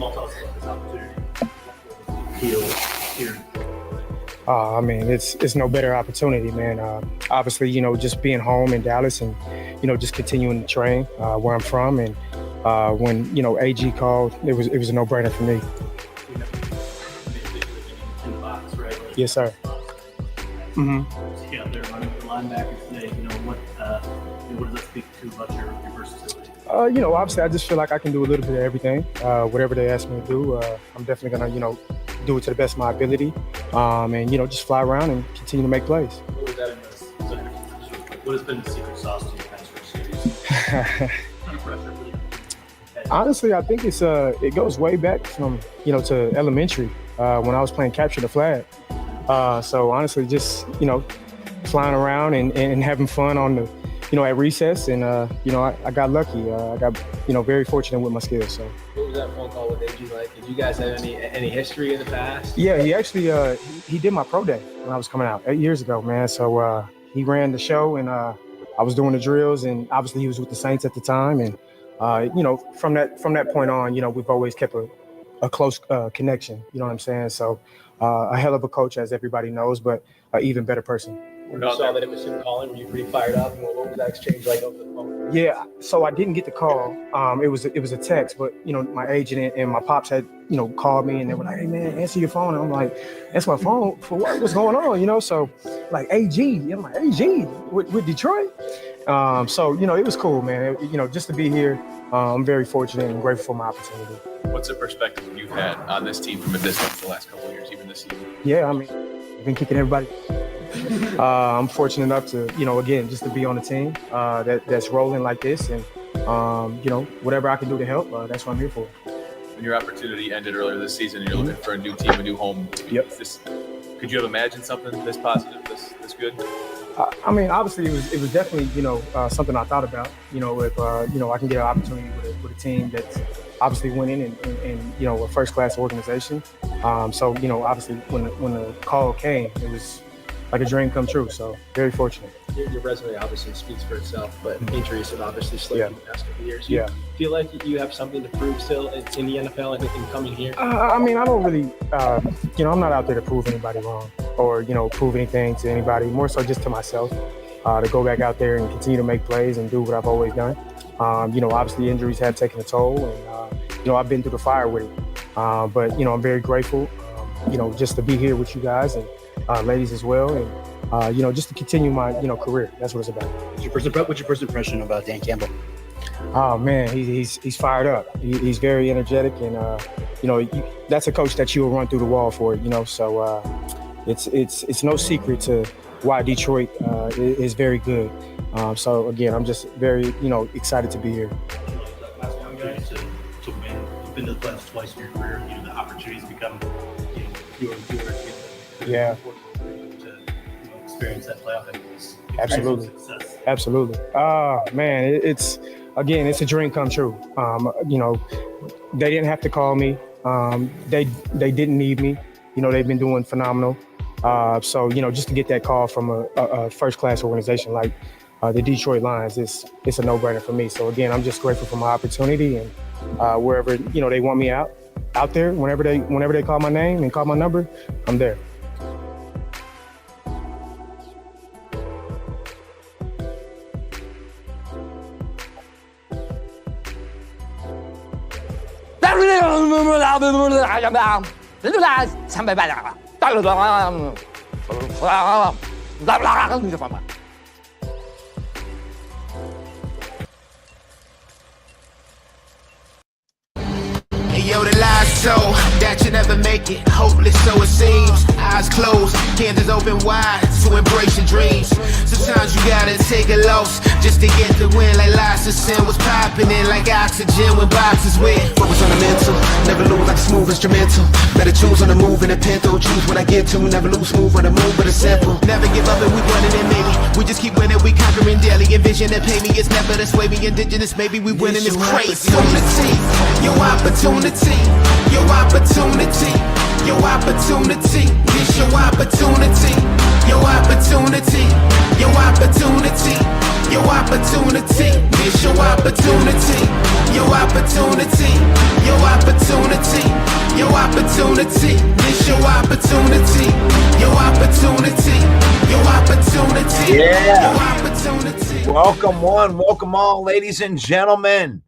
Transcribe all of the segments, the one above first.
Small tell us about this opportunity. Feel here. I mean, it's no better opportunity, man. Obviously, just being home in Dallas and, just continuing to train where I'm from. And when, AG called, it was a no-brainer for me. In the box, right? Yes, sir. Mm-hmm. Yeah, they're running for linebackers today. What does that speak to about your versatility? Obviously, I just feel like I can do a little bit of everything. Whatever they ask me to do, I'm definitely gonna, do it to the best of my ability, and just fly around and continue to make plays. What was that in this? What has been the secret sauce to your past series? Honestly, I think it goes way back from to elementary when I was playing capture the flag. So honestly, just flying around and having fun on the at recess, and I got lucky. I got very fortunate with my skills. So. What was that phone call with AG like? Did you guys have any history in the past? Yeah, he actually he did my pro day when I was coming out 8 years ago, man. So he ran the show, and I was doing the drills, and obviously he was with the Saints at the time, and from that point on, we've always kept a close connection. You know what I'm saying? So a hell of a coach, as everybody knows, but an even better person. When you saw that it was him calling, were you pretty fired up? And what was that exchange like over the phone? Yeah, so I didn't get the call. It was a text, but my agent and my pops had called me, and they were like, "Hey man, answer your phone." And I'm like, "Answer my phone for what? What's going on?" So like AG, I'm like AG with Detroit. So it was cool, man. Just to be here, I'm very fortunate and grateful for my opportunity. What's the perspective you've had on this team from a distance the last couple of years, even this season? Yeah, I mean, I've been kicking everybody. I'm fortunate enough to, again, just to be on a team that's rolling like this, and whatever I can do to help, that's what I'm here for. When your opportunity ended earlier this season, and you're looking for a new team, a new home. Yep. Could you have imagined something this positive, this good? I mean, obviously, it was definitely, something I thought about. If I can get an opportunity with a team that's obviously winning and a first-class organization. So obviously, when the call came, it was like a dream come true. So very fortunate. Your resume obviously speaks for itself, but injuries have obviously slowed you the past couple of years. You feel like you have something to prove still in the NFL and coming here? I mean, I don't really, I'm not out there to prove anybody wrong or, prove anything to anybody, more so just to myself, to go back out there and continue to make plays and do what I've always done. Obviously injuries have taken a toll, and, I've been through the fire with it. But, I'm very grateful, just to be here with you guys and ladies as well. And, just to continue my, career. That's what it's about. What's your first impression about Dan Campbell? Oh man, he's fired up. He's very energetic, and that's a coach that you'll run through the wall for. So it's no secret to why Detroit is very good. So again, I'm just very excited to be here. Last one, guys, to win. You've been to the playoffs twice in your career. The opportunities become fewer and fewer. Yeah. To experience that playoff. Absolutely. Absolutely. Man, it's a dream come true. They didn't have to call me. They didn't need me. They've been doing phenomenal. So just to get that call from a first-class organization like the Detroit Lions, it's a no-brainer for me. So again, I'm just grateful for my opportunity, and wherever they want me out there, whenever they call my name and call my number, I'm there. Yo, the lies so that you never make it. Hopeless, so it seems. Eyes closed, candles open wide to embrace your dreams. Sometimes you gotta take a loss just to get the win. Like lots of sin was popping in like oxygen when boxes wet. Focus on the mental, never lose like a smooth instrumental. Better choose on the move in a pinto. Choose when I get to, never lose smooth on the move, but it's simple. Never give up and we running it, maybe. We just keep winning, we conquering daily. Envision and pay me, it's never this way. We indigenous, maybe we winning this crazy. Your opportunity, your opportunity, your opportunity. This your opportunity, your opportunity, your opportunity, Your opportunity, it's your opportunity. Your opportunity, your opportunity, your opportunity, it's your opportunity. Your opportunity, your opportunity, Yeah. your opportunity. Welcome one, welcome all, ladies and gentlemen.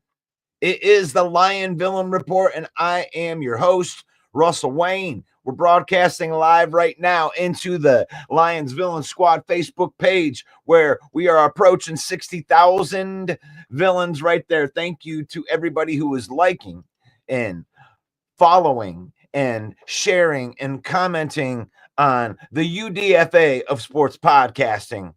It is the Lion Villain Report, and I am your host, Russell Wayne. We're broadcasting live right now into the Lions Villain Squad Facebook page, where we are approaching 60,000 villains right there. Thank you to everybody who is liking and following and sharing and commenting on the UDFA of sports podcasting,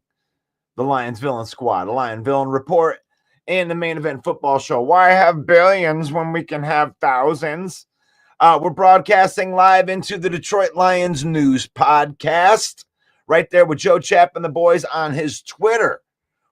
the Lions Villain Squad, the Lion Villain Report, and the Main Event Football Show. Why have billions when we can have thousands? We're broadcasting live into the Detroit Lions News Podcast, right there with Joe Chapp and the boys on his Twitter.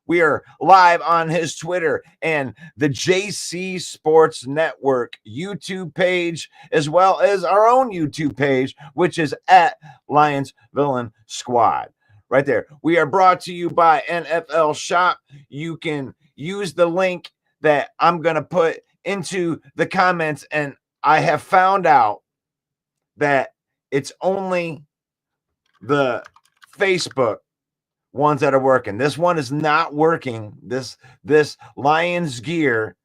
We are live on his Twitter and the JC Sports Network YouTube page, as well as our own YouTube page, which is at Lions Villain Squad. Right there. We are brought to you by NFL Shop. You can use the link that I'm going to put into the comments, and I have found out that it's only the Facebook ones that are working. This one is not working. This Lions Gear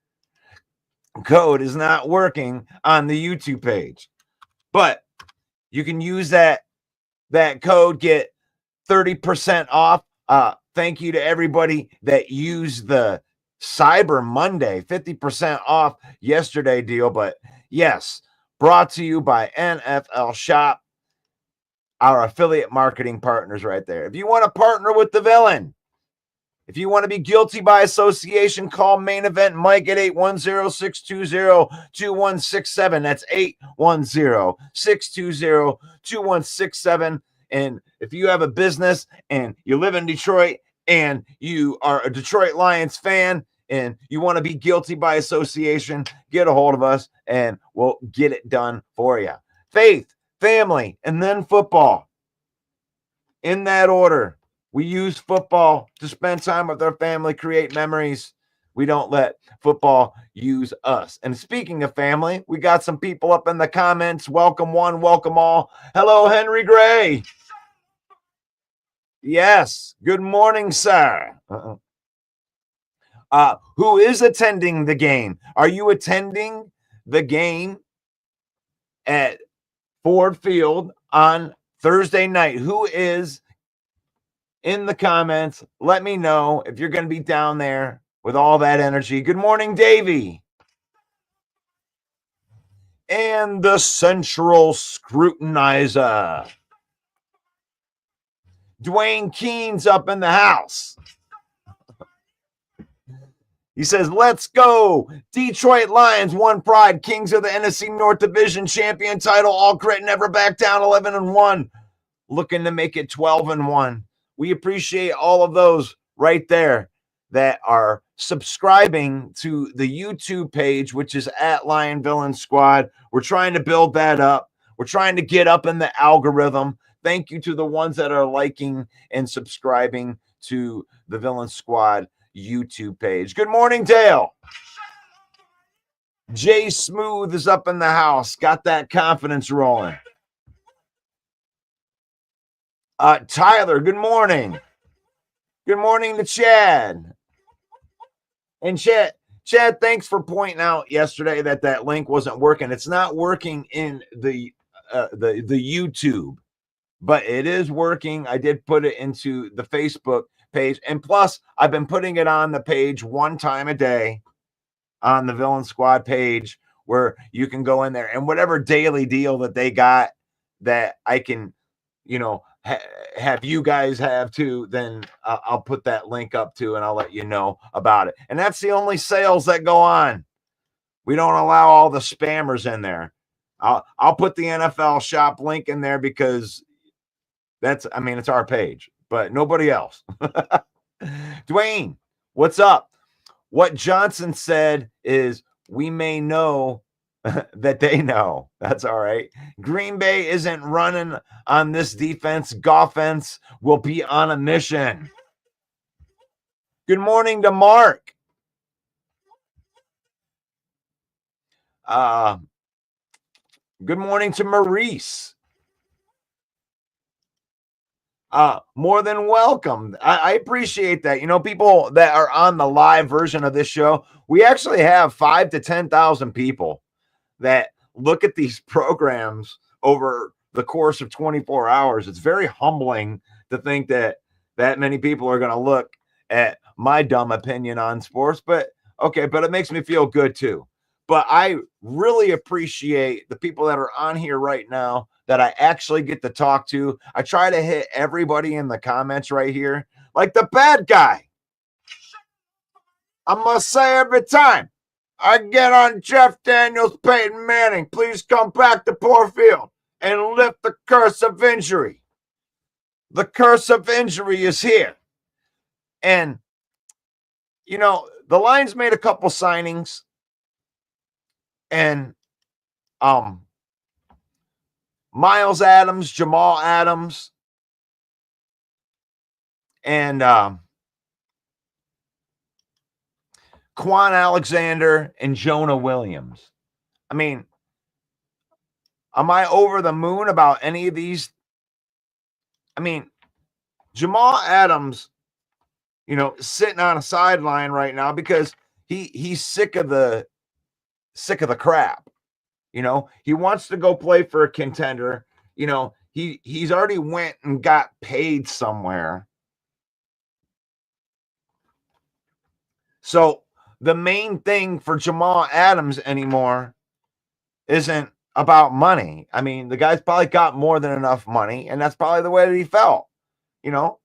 code is not working on the YouTube page. But you can use that code, get 30% off. Thank you to everybody that used the Cyber Monday 50% off yesterday deal. But yes, brought to you by NFL Shop, our affiliate marketing partners right there. If you want to partner with the villain, if you want to be guilty by association, call Main Event Mike at 810-620-2167. That's 810-620-2167. And if you have a business and you live in Detroit and you are a Detroit Lions fan and you want to be guilty by association, get a hold of us and we'll get it done for you. Faith, family, and then football. In that order. We use football to spend time with our family, create memories. We don't let football use us. And speaking of family, we got some people up in the comments. Welcome one, welcome all. Hello, Henry Gray. Yes. Good morning, sir. Who is attending the game? Are you attending the game at Ford Field on Thursday night? Who is in the comments? Let me know if you're going to be down there with all that energy. Good morning, Davey. And the Central Scrutinizer, Dwayne Keene's up in the house. He says, let's go. Detroit Lions, one pride, kings of the NFC North Division, champion title, all grit, never back down, 11-1. Looking to make it 12-1. We appreciate all of those right there that are subscribing to the YouTube page, which is at Lion Villain Squad. We're trying to build that up. We're trying to get up in the algorithm. Thank you to the ones that are liking and subscribing to the Villain Squad YouTube page. Good morning, Dale. Jay Smooth is up in the house. Got that confidence rolling. Tyler, good morning. Good morning to Chad. And Chad, thanks for pointing out yesterday that link wasn't working. It's not working in the YouTube, but it is working. I did put it into the Facebook page, and plus I've been putting it on the page one time a day on the Villain Squad page, where you can go in there and whatever daily deal that they got that I can, have you guys have too, then I'll put that link up too, and I'll let you know about it. And that's the only sales that go on. We don't allow all the spammers in there. I'll put the NFL Shop link in there because it's our page, but nobody else. Dwayne, what's up? What Johnson said is, we may know that they know. That's all right. Green Bay isn't running on this defense. Goffense will be on a mission. Good morning to Mark. Good morning to Maurice. More than welcome. I appreciate that. You know, people that are on the live version of this show, we actually have 5 to 10,000 people that look at these programs over the course of 24 hours. It's very humbling to think that many people are going to look at my dumb opinion on sports, but okay, but it makes me feel good too. But I really appreciate the people that are on here right now that I actually get to talk to. I try to hit everybody in the comments right here, like the bad guy. I must say every time I get on Jeff Daniels, Peyton Manning, please come back to Poor Field and lift the curse of injury. The curse of injury is here. And, you know, the Lions made a couple signings. And Miles Adams, Jamal Adams, and Quan Alexander and Jonah Williams. I mean, am I over the moon about any of these? I mean, Jamal Adams, you know, sitting on a sideline right now because he's sick of the crap. You know, he wants to go play for a contender. You know, he's already went and got paid somewhere. So the main thing for Jamal Adams anymore isn't about money. I mean, the guy's probably got more than enough money, and that's probably the way that he felt, you know?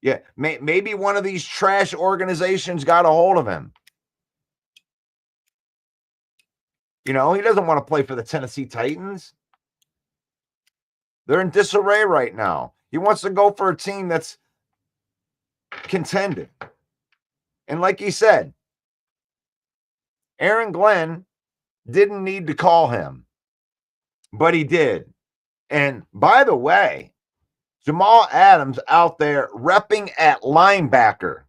Yeah, maybe one of these trash organizations got a hold of him. You know, he doesn't want to play for the Tennessee Titans. They're in disarray right now. He wants to go for a team that's contending. And like he said, Aaron Glenn didn't need to call him, but he did. And by the way, Jamal Adams out there repping at linebacker.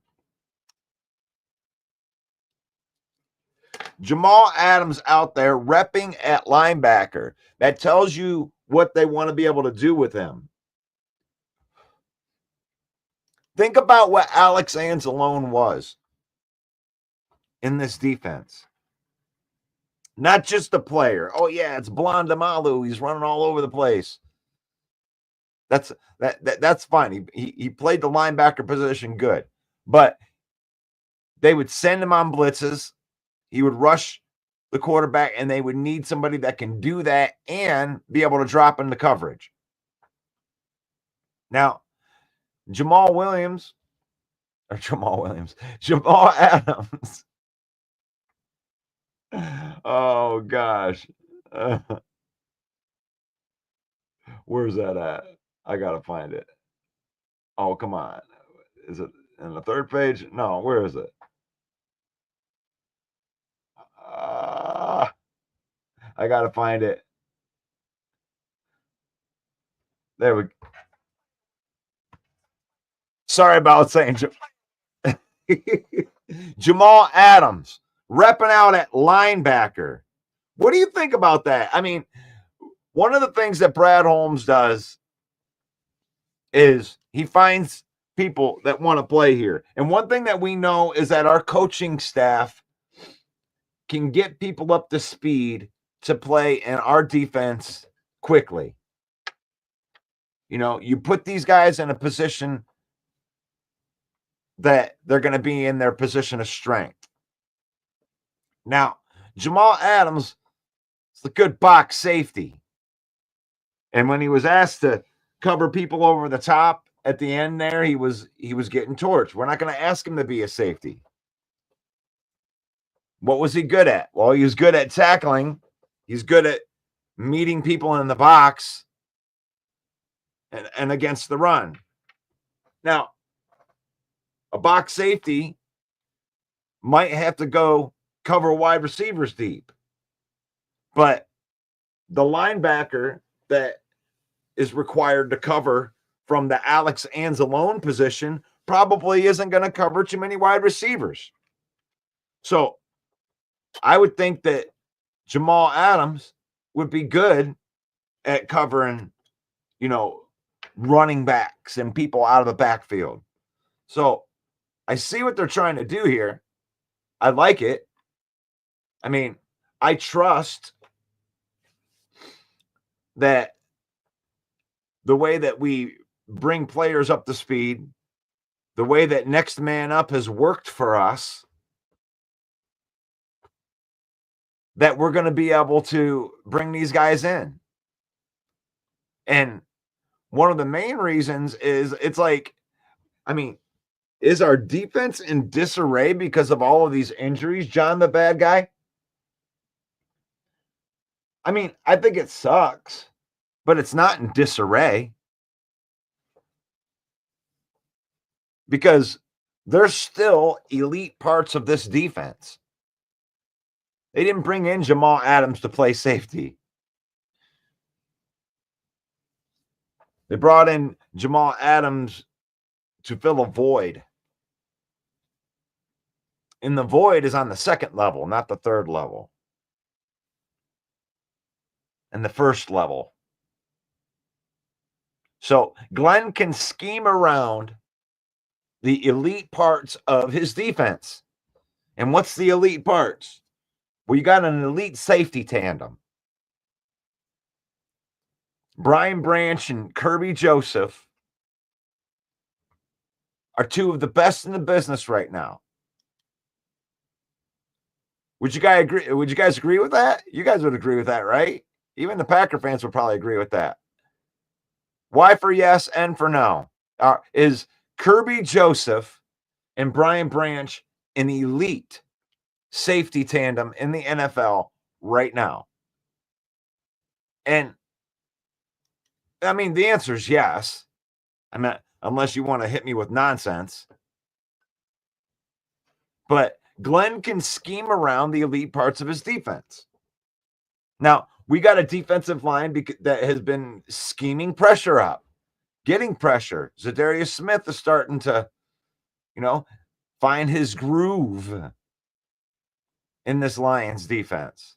Jamal Adams out there repping at linebacker. That tells you what they want to be able to do with him. Think about what Alex Anzalone was in this defense. Not just a player. Oh, yeah, it's Blondamalu. He's running all over the place. That's fine. He played the linebacker position good. But they would send him on blitzes. He would rush the quarterback, and they would need somebody that can do that and be able to drop into coverage. Now, Jamal Adams. Oh, gosh. Where's that at? I got to find it. Oh, come on. Is it in the third page? No, where is it? I got to find it. There we go. Sorry about saying Jamal Adams repping out at linebacker. What do you think about that? I mean, one of the things that Brad Holmes does is he finds people that want to play here. And one thing that we know is that our coaching staff can get people up to speed to play in our defense quickly. You know, you put these guys in a position that they're going to be in their position of strength. Now, Jamal Adams is a good box safety. And when he was asked to cover people over the top at the end there, he was getting torched. We're not going to ask him to be a safety. What was he good at? Well, he was good at tackling. He's good at meeting people in the box and against the run. Now, a box safety might have to go cover wide receivers deep. But the linebacker that is required to cover from the Alex Anzalone position probably isn't going to cover too many wide receivers. So I would think that Jamal Adams would be good at covering, running backs and people out of the backfield. So I see what they're trying to do here. I like it. I mean, I trust that the way that we bring players up to speed, the way that next man up has worked for us, that we're going to be able to bring these guys in. And one of the main reasons is it's like, is our defense in disarray because of all of these injuries, John the bad guy? I think it sucks, but it's not in disarray. Because there's still elite parts of this defense. They didn't bring in Jamal Adams to play safety. They brought in Jamal Adams to fill a void. And the void is on the second level, not the third level. And the first level. So Glenn can scheme around the elite parts of his defense. And what's the elite parts? Well, you got an elite safety tandem. Brian Branch and Kirby Joseph are two of the best in the business right now. Would you guys agree? Would you guys agree with that? You guys would agree with that, right? Even the Packer fans would probably agree with that. Y for yes, N for no. Is Kirby Joseph and Brian Branch an elite safety tandem in the NFL right now? And the answer is yes. Unless you want to hit me with nonsense. But Glenn can scheme around the elite parts of his defense. Now, we got a defensive line that has been scheming pressure up. Getting pressure. Zadarius Smith is starting to, find his groove in this Lions defense.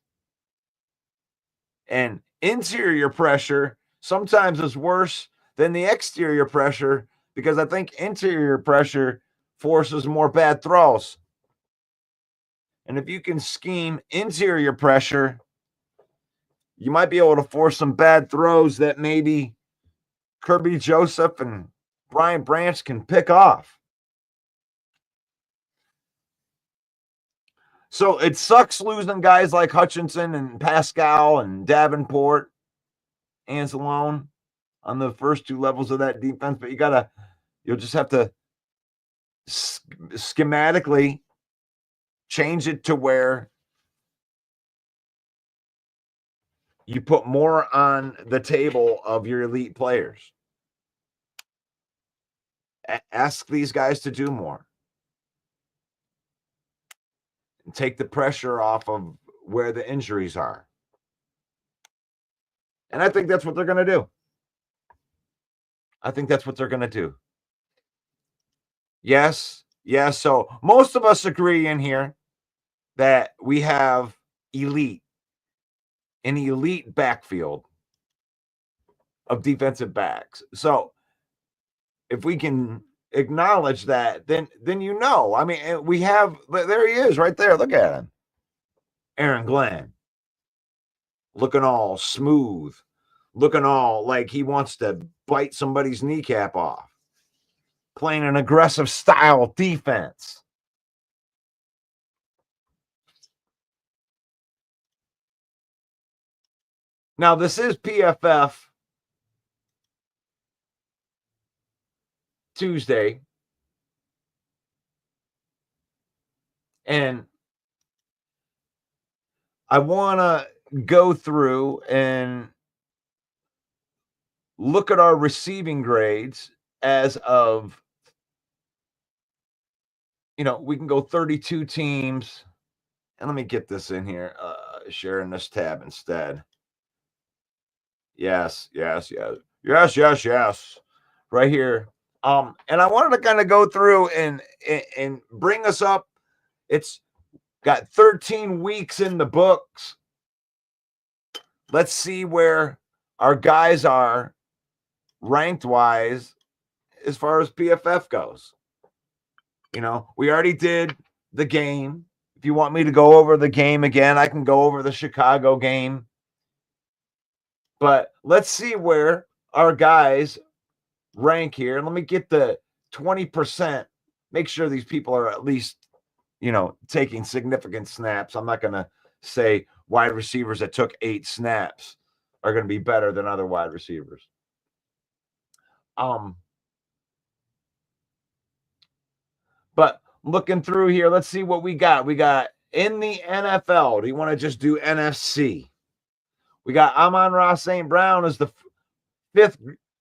And interior pressure sometimes is worse than the exterior pressure because I think interior pressure forces more bad throws. And if you can scheme interior pressure, you might be able to force some bad throws that maybe Kirby Joseph and Brian Branch can pick off. So it sucks losing guys like Hutchinson and Pascal and Davenport, Anzalone on the first two levels of that defense, but you'll just have to schematically change it to where you put more on the table of your elite players. Ask these guys to do more. And take the pressure off of where the injuries are. And I think that's what they're going to do. Yes. So most of us agree in here that we have an elite backfield of defensive backs. So if we can acknowledge that, then we have, there he is right there. Look at him. Aaron Glenn. Looking all smooth. Looking all like he wants to bite somebody's kneecap off. Playing an aggressive style defense. Now, this is PFF Tuesday. And I want to go through and look at our receiving grades as of, we can go 32 teams. And let me get this in here, sharing this tab instead. Yes. Right here And I wanted to kind of go through and bring us up. It's got 13 weeks in the books. Let's see where our guys are ranked wise as far as PFF goes. You know, we already did the game. If you want me to go over the game again, I can go over the Chicago game. But let's see where our guys rank here. Let me get the 20%. Make sure these people are at least, you know, taking significant snaps. I'm not going to say wide receivers that took 8 snaps are going to be better than other wide receivers. But looking through here, let's see what we got. We got in the NFL. Do you want to just do NFC? We got Amon-Ra St. Brown as the 5th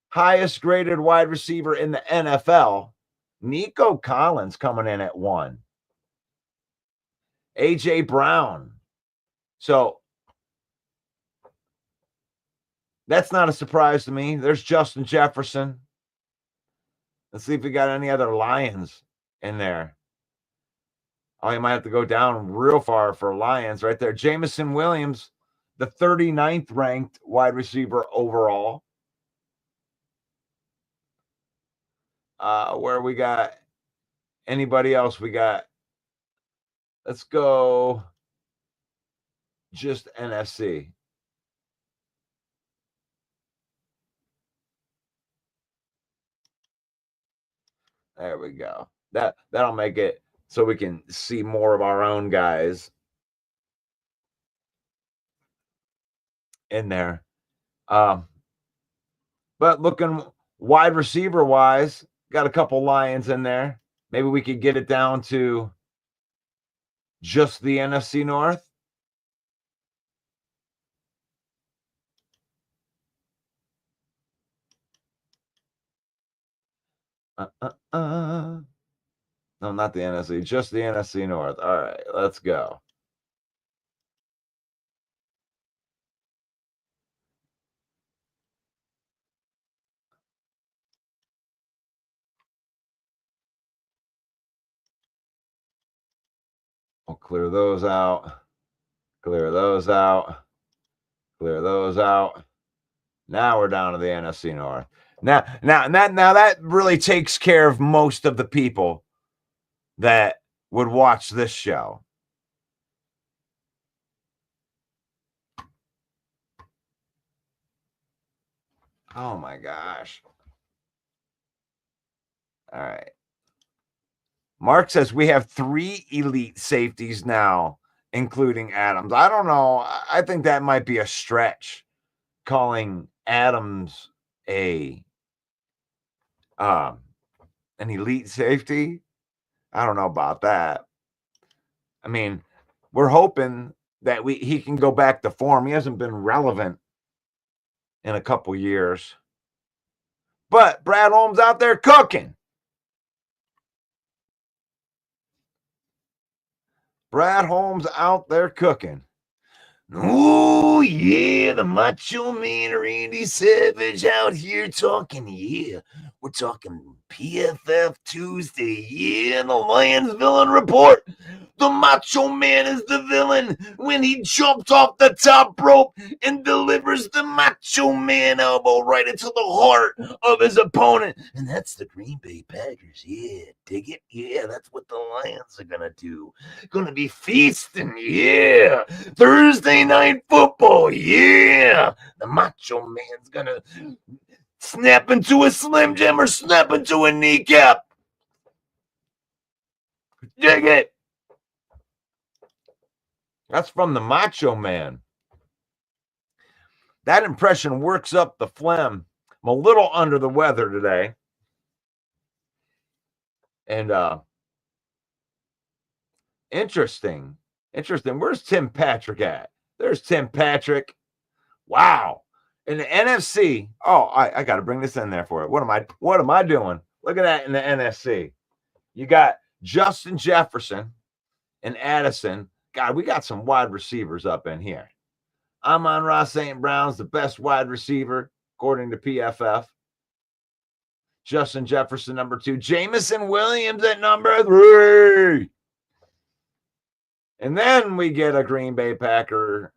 highest graded wide receiver in the NFL. Nico Collins coming in at 1. A.J. Brown. So that's not a surprise to me. There's Justin Jefferson. Let's see if we got any other Lions in there. Oh, you might have to go down real far for Lions right there. Jameson Williams, the 39th ranked wide receiver overall. Where we got anybody else? We got, let's go just NFC. There we go. That'll make it so we can see more of our own guys in there. But looking wide receiver wise, got a couple Lions in there. Maybe we could get it down to just the NFC North. No, not the NFC, just the NFC North. All right, let's go. We'll clear those out. Clear those out. Clear those out. Now we're down to the NFC North. Now that really takes care of most of the people that would watch this show. Oh my gosh. All right. Mark says we have 3 elite safeties now, including Adams. I don't know. I think that might be a stretch, calling Adams an elite safety. I don't know about that. I mean, we're hoping that he can go back to form. He hasn't been relevant in a couple years. But Brad Holmes out there cooking. Brad Holmes out there cooking. Oh, yeah, the Macho Man Randy Savage out here talking. Yeah, we're talking PFF Tuesday. Yeah, the Lions Villain Report. The Macho Man is the villain when he jumped off the top rope and delivers the Macho Man elbow right into the heart of his opponent. And that's the Green Bay Packers. Yeah, dig it? Yeah, that's what the Lions are going to do. Going to be feasting. Yeah. Thursday Night Football. Yeah. The Macho Man's going to snap into a Slim Jim or snap into a kneecap. Dig it. That's from the Macho Man. That impression works up the phlegm. I'm a little under the weather today. And interesting. Where's Tim Patrick at? There's Tim Patrick. Wow. In the NFC. Oh, I got to bring this in there for it. What am I doing? Look at that in the NFC. You got Justin Jefferson and Addison. God, we got some wide receivers up in here. Amon-Ra St. Brown's the best wide receiver, according to PFF. Justin Jefferson, number 2. Jamison Williams at number 3. And then we get a Green Bay Packer.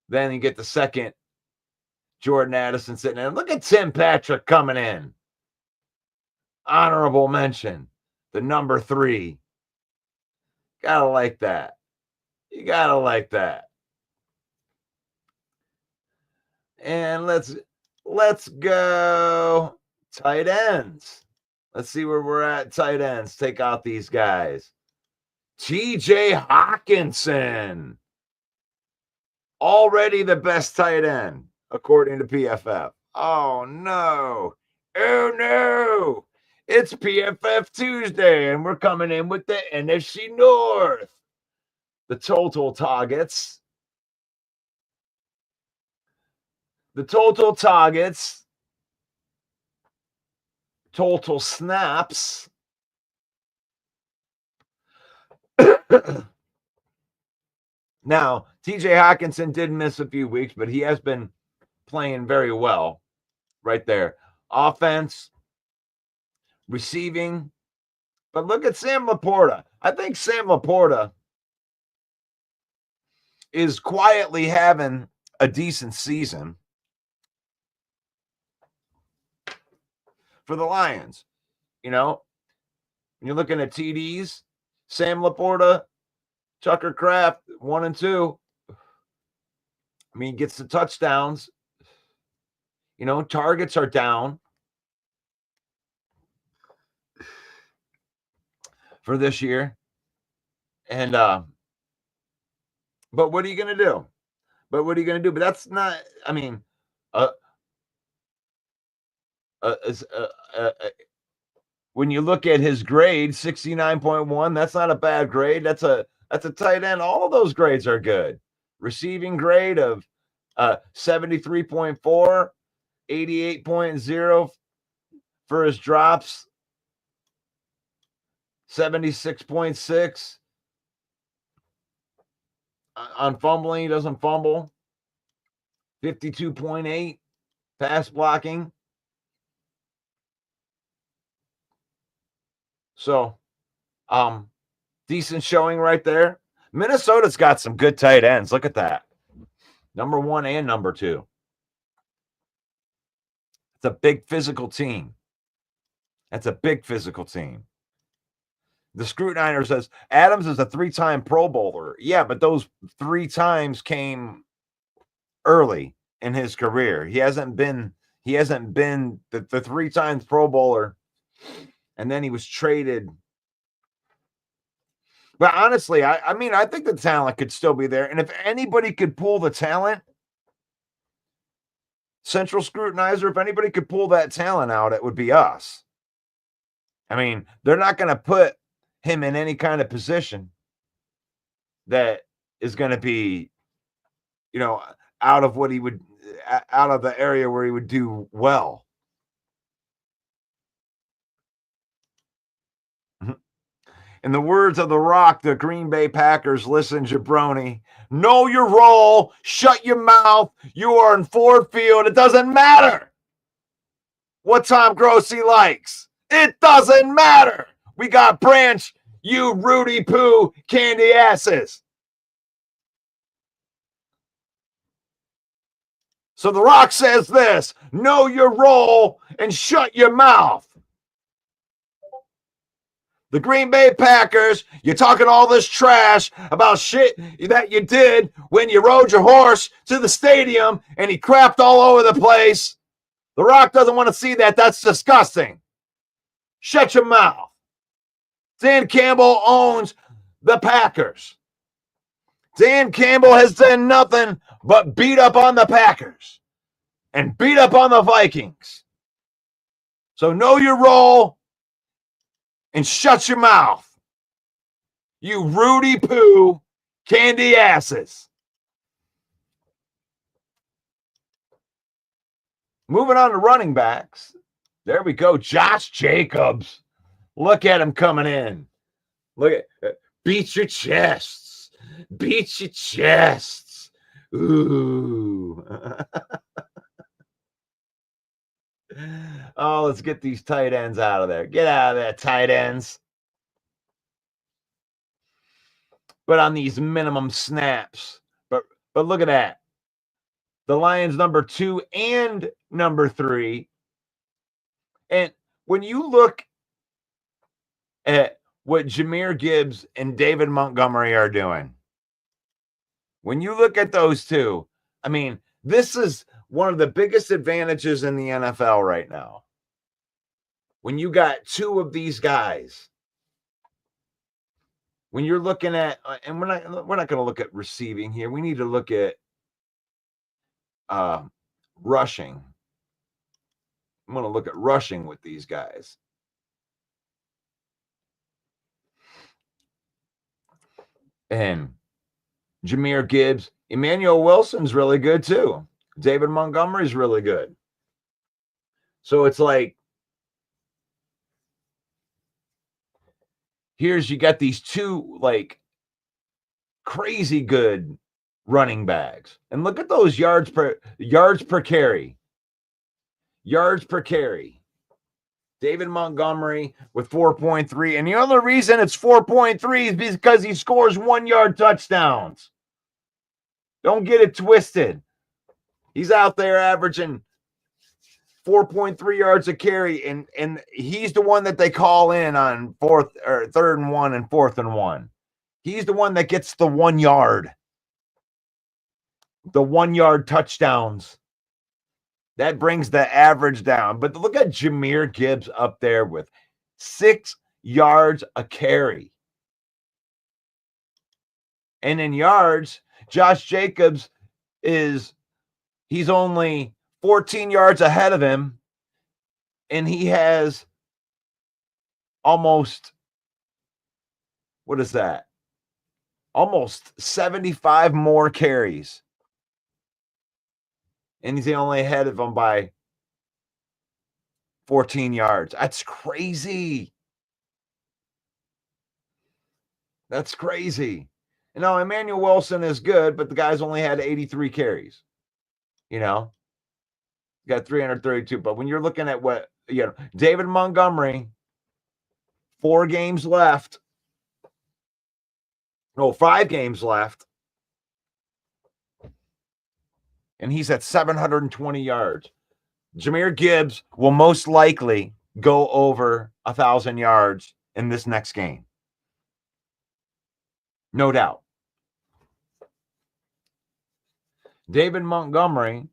Then you get the second Jordan Addison sitting in. Look at Tim Patrick coming in. Honorable mention. The number 3. Gotta like that. You gotta like that. And let's go tight ends. Let's see where we're at. Tight ends. Take out these guys. TJ Hawkinson. Already the best tight end, according to PFF. Oh, no. Oh, no. It's PFF Tuesday, and we're coming in with the NFC North. The total targets. Total snaps. Now, TJ Hawkinson did miss a few weeks, but he has been playing very well right there. Offense, receiving. But look at Sam Laporta. I think Sam Laporta is quietly having a decent season for the Lions. You know, when you're looking at TDs, Sam Laporta, Tucker Kraft, 1 and 2. I mean, he gets the touchdowns. You know, targets are down for this year. And but what are you going to do? But that's not, I mean, when you look at his grade, 69.1, that's not a bad grade. That's a tight end. All of those grades are good. Receiving grade of 73.4, 88.0 for his drops, 76.6 on fumbling. He doesn't fumble. 52.8 pass blocking. So, decent showing right there. Minnesota's got some good tight ends. Look at that. Number 1 and number 2. It's a big physical team. The Scrutininer says Adams is a 3-time Pro Bowler. Yeah, but those 3 times came early in his career. He hasn't been the 3 times Pro Bowler, and then he was traded. But honestly, I mean, I think the talent could still be there. And if anybody could pull the talent, Central Scrutinizer, if anybody could pull that talent out, it would be us. I mean, they're not going to put him in any kind of position that is going to be, you know, out of the area where he would do well. In the words of The Rock, the Green Bay Packers, listen, jabroni, know your role, shut your mouth, you are in Ford Field, it doesn't matter what Tom Grossi likes. It doesn't matter. We got Branch, you Rudy Poo candy asses. So The Rock says this, know your role and shut your mouth. The Green Bay Packers, you're talking all this trash about shit that you did when you rode your horse to the stadium and he crapped all over the place. The Rock doesn't want to see that. That's disgusting. Shut your mouth. Dan Campbell owns the Packers. Dan Campbell has done nothing but beat up on the Packers and beat up on the Vikings. So know your role and shut your mouth. You Rudy Poo candy asses. Moving on to running backs. There we go. Josh Jacobs. Look at him coming in. Look at beat your chests. Beat your chests. Ooh. Oh, let's get these tight ends out of there. Get out of there, tight ends. But on these minimum snaps. But look at that. The Lions number 2 and number 3. And when you look at what Jahmyr Gibbs and David Montgomery are doing, when you look at those two, I mean, this is one of the biggest advantages in the NFL right now. When you got two of these guys, when you're looking at, and we're not going to look at receiving here. We need to look at rushing. I'm going to look at rushing with these guys. And Jahmyr Gibbs, Emmanuel Wilson's really good too. David Montgomery's really good. So it's like, you got these two like crazy good running backs. And look at those yards per carry. Yards per carry. David Montgomery with 4.3. And the only reason it's 4.3 is because he scores 1 yard touchdowns. Don't get it twisted. He's out there averaging 4.3 yards a carry, and he's the one that they call in on 3rd and 1 and 4th and 1. He's the one that gets the 1 yard. The 1 yard touchdowns. That brings the average down. But look at Jahmyr Gibbs up there with 6 yards a carry. And in yards, Josh Jacobs he's only 14 yards ahead of him. And he has almost, what is that? Almost 75 more carries. And he's only ahead of him by 14 yards. That's crazy. That's crazy. You know, Emmanuel Wilson is good, but the guy's only had 83 carries. You know, got 332. But when you're looking at what, David Montgomery, 4 games left. No, 5 games left. And he's at 720 yards. Jahmyr Gibbs will most likely go over 1,000 yards in this next game. No doubt. David Montgomery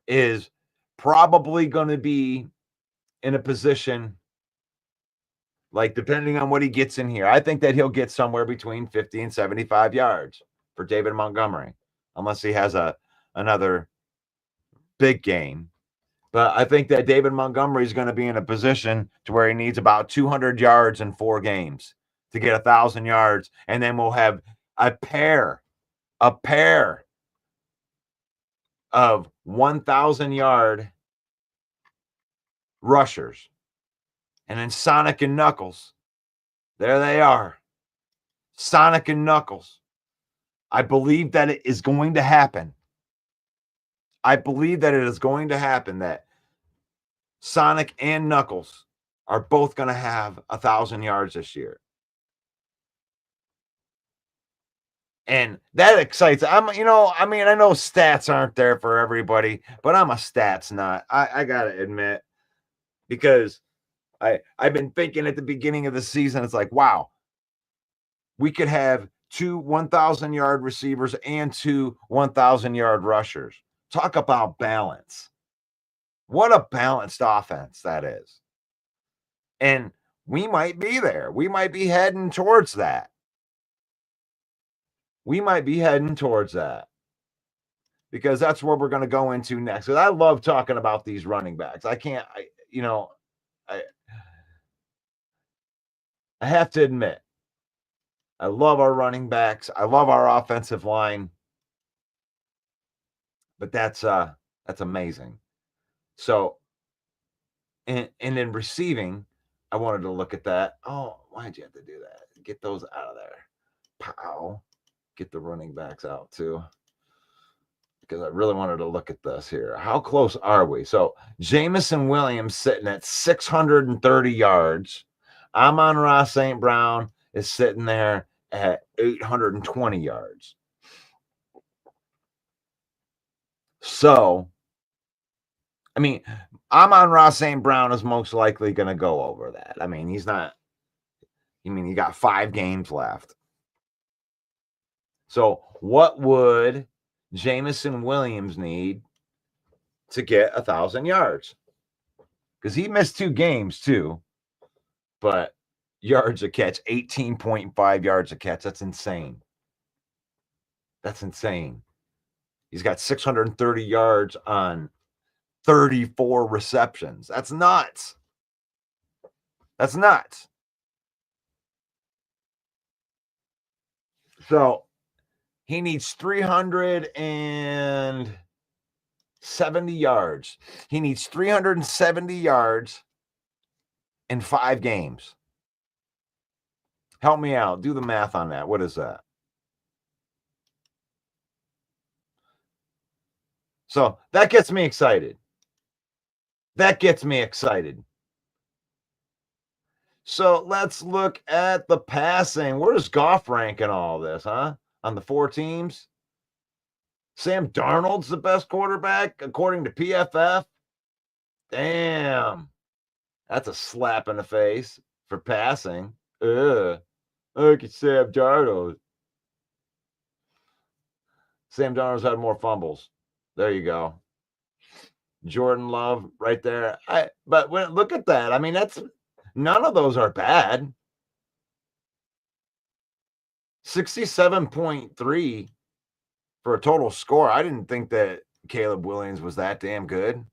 is probably going to be in a position, like, depending on what he gets in here, I think that he'll get somewhere between 50 and 75 yards for David Montgomery, unless he has another big game. But I think that David Montgomery is going to be in a position to where he needs about 200 yards in 4 games to get 1,000 yards. And then we'll have a pair of 1,000-yard rushers. And then Sonic and Knuckles, there they are. Sonic and Knuckles. I believe that it is going to happen. I believe that it is going to happen that Sonic and Knuckles are both going to have 1,000 yards this year. And that excites. I know stats aren't there for everybody, but I'm a stats nut. I got to admit, because I've been thinking at the beginning of the season, it's like, wow, we could have 2 1,000-yard receivers and 2 1,000-yard rushers. Talk about balance. What a balanced offense that is. And we might be there. We might be heading towards that. Because that's where we're going to go into next. Because I love talking about these running backs. I have to admit, I love our running backs. I love our offensive line. But that's amazing. So, and in receiving, I wanted to look at that. Oh, why'd you have to do that? Get those out of there. Pow. Get the running backs out too. because I really wanted to look at this here. How close are we? So Jamison Williams sitting at 630 yards. Amon-Ra St. Brown is sitting there at 820 yards. So, I mean, Amon-Ra St. Brown is most likely going to go over that. I mean, he's not. I mean, he got 5 games left. So, what would Jamison Williams need to get 1,000 yards? Because he missed 2 games too, but yards a catch, 18.5 yards a catch. That's insane. That's insane. He's got 630 yards on 34 receptions. That's nuts. That's nuts. So he needs 370 yards. He needs 370 yards in 5 games. Help me out. Do the math on that. What is that? So that gets me excited. That gets me excited. So let's look at the passing. Where does Goff rank in all this, huh? On the 4 teams? Sam Darnold's the best quarterback, according to PFF. Damn. That's a slap in the face for passing. Look at Sam Darnold. Sam Darnold's had more fumbles. There you go. Jordan Love right there. But look at that. I mean, none of those are bad. 67.3 for a total score. I didn't think that Caleb Williams was that damn good.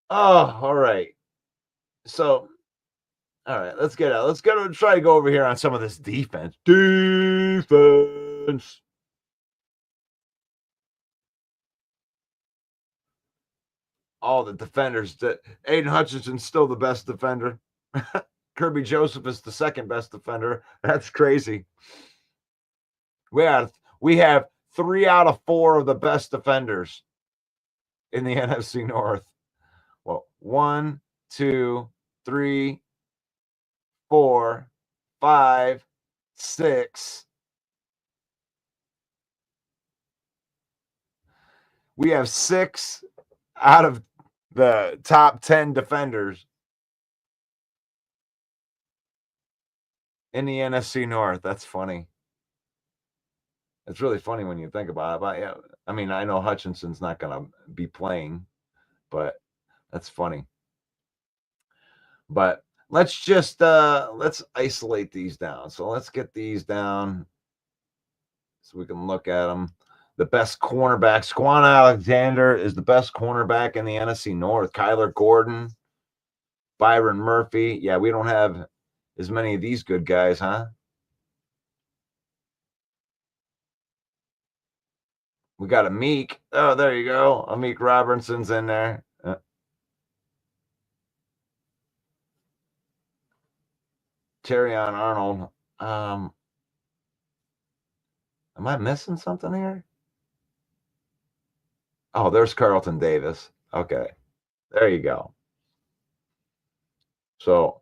Oh, all right. So, all right, let's get out. Let's try to go over here on some of this defense. Defense. All the defenders. Aiden Hutchinson's still the best defender. Kirby Joseph is the second best defender. That's crazy. We have 3 out of 4 of the best defenders in the NFC North. Well, 1, 2, 3, 4, 5, 6. We have 6 out of the top 10 defenders in the NFC North. That's funny. It's really funny when you think about it. But yeah, I mean, I know Hutchinson's not going to be playing, but that's funny. But let's just let's isolate these down. So let's get these down so we can look at them. The best cornerback, Squan Alexander is the best cornerback in the NFC North. Kyler Gordon, Byron Murphy. Yeah, we don't have as many of these good guys, huh? We got Amik. Oh, there you go. Amik Robinson's in there. Terrion Arnold. Am I missing something here? Oh, there's Carlton Davis. Okay. There you go. So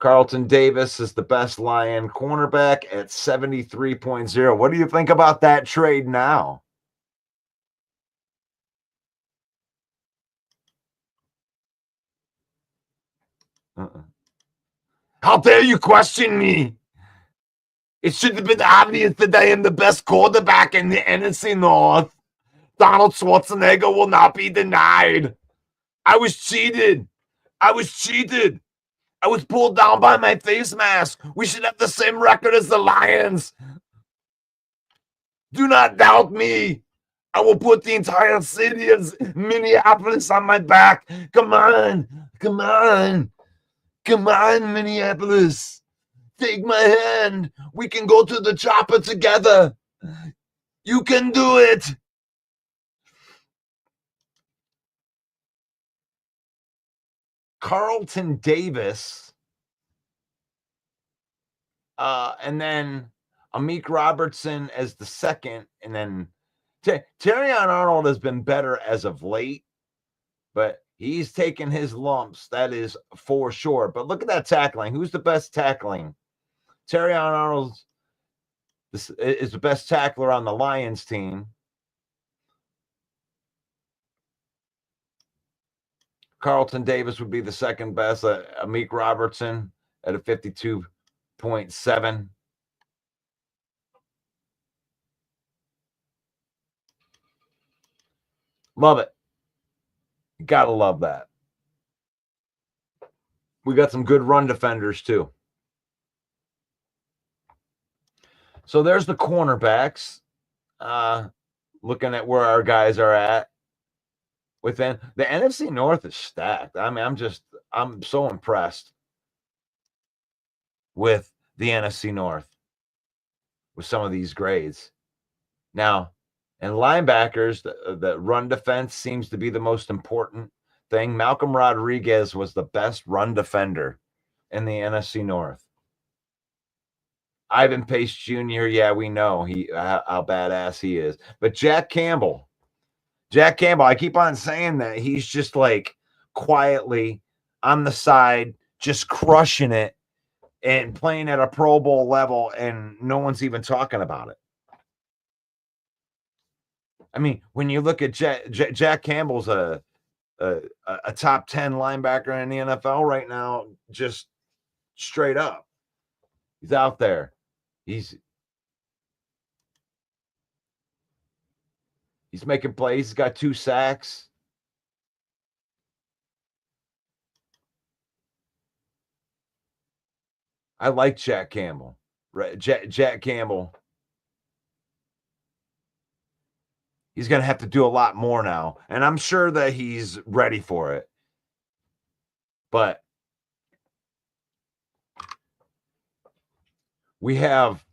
Carlton Davis is the best Lion cornerback at 73.0. What do you think about that trade now? How dare you question me? It should have been obvious that I am the best quarterback in the NFC North. Donald Schwarzenegger will not be denied. I was cheated. I was pulled down by my face mask. We should have the same record as the Lions. Do not doubt me. I will put the entire city of Minneapolis on my back. Come on, Minneapolis. Take my hand. We can go to the chopper together. You can do it. Carlton Davis. And then Amik Robertson as the second. And then Terrion Arnold has been better as of late, but he's taken his lumps. That is for sure. But look at that tackling. Who's the best tackling? Terrion Arnold is the best tackler on the Lions team. Carlton Davis would be the second best. Amik Robertson at a 52.7. Love it. You gotta love that. We got some good run defenders too. So there's the cornerbacks. Looking at where our guys are at. Within the NFC North is stacked. I mean, I'm so impressed with the NFC North with some of these grades. Now, and linebackers, the run defense seems to be the most important thing. Malcolm Rodriguez was the best run defender in the NFC North. Ivan Pace Jr., yeah, we know how badass he is. But Jack Campbell, I keep on saying that he's just like quietly on the side, just crushing it and playing at a Pro Bowl level, and no one's even talking about it. I mean, when you look at Jack Campbell's a top 10 linebacker in the NFL right now, just straight up. He's out there. He's making plays. He's got 2 sacks. I like Jack Campbell. Right, Jack Campbell. He's going to have to do a lot more now, and I'm sure that he's ready for it. But we have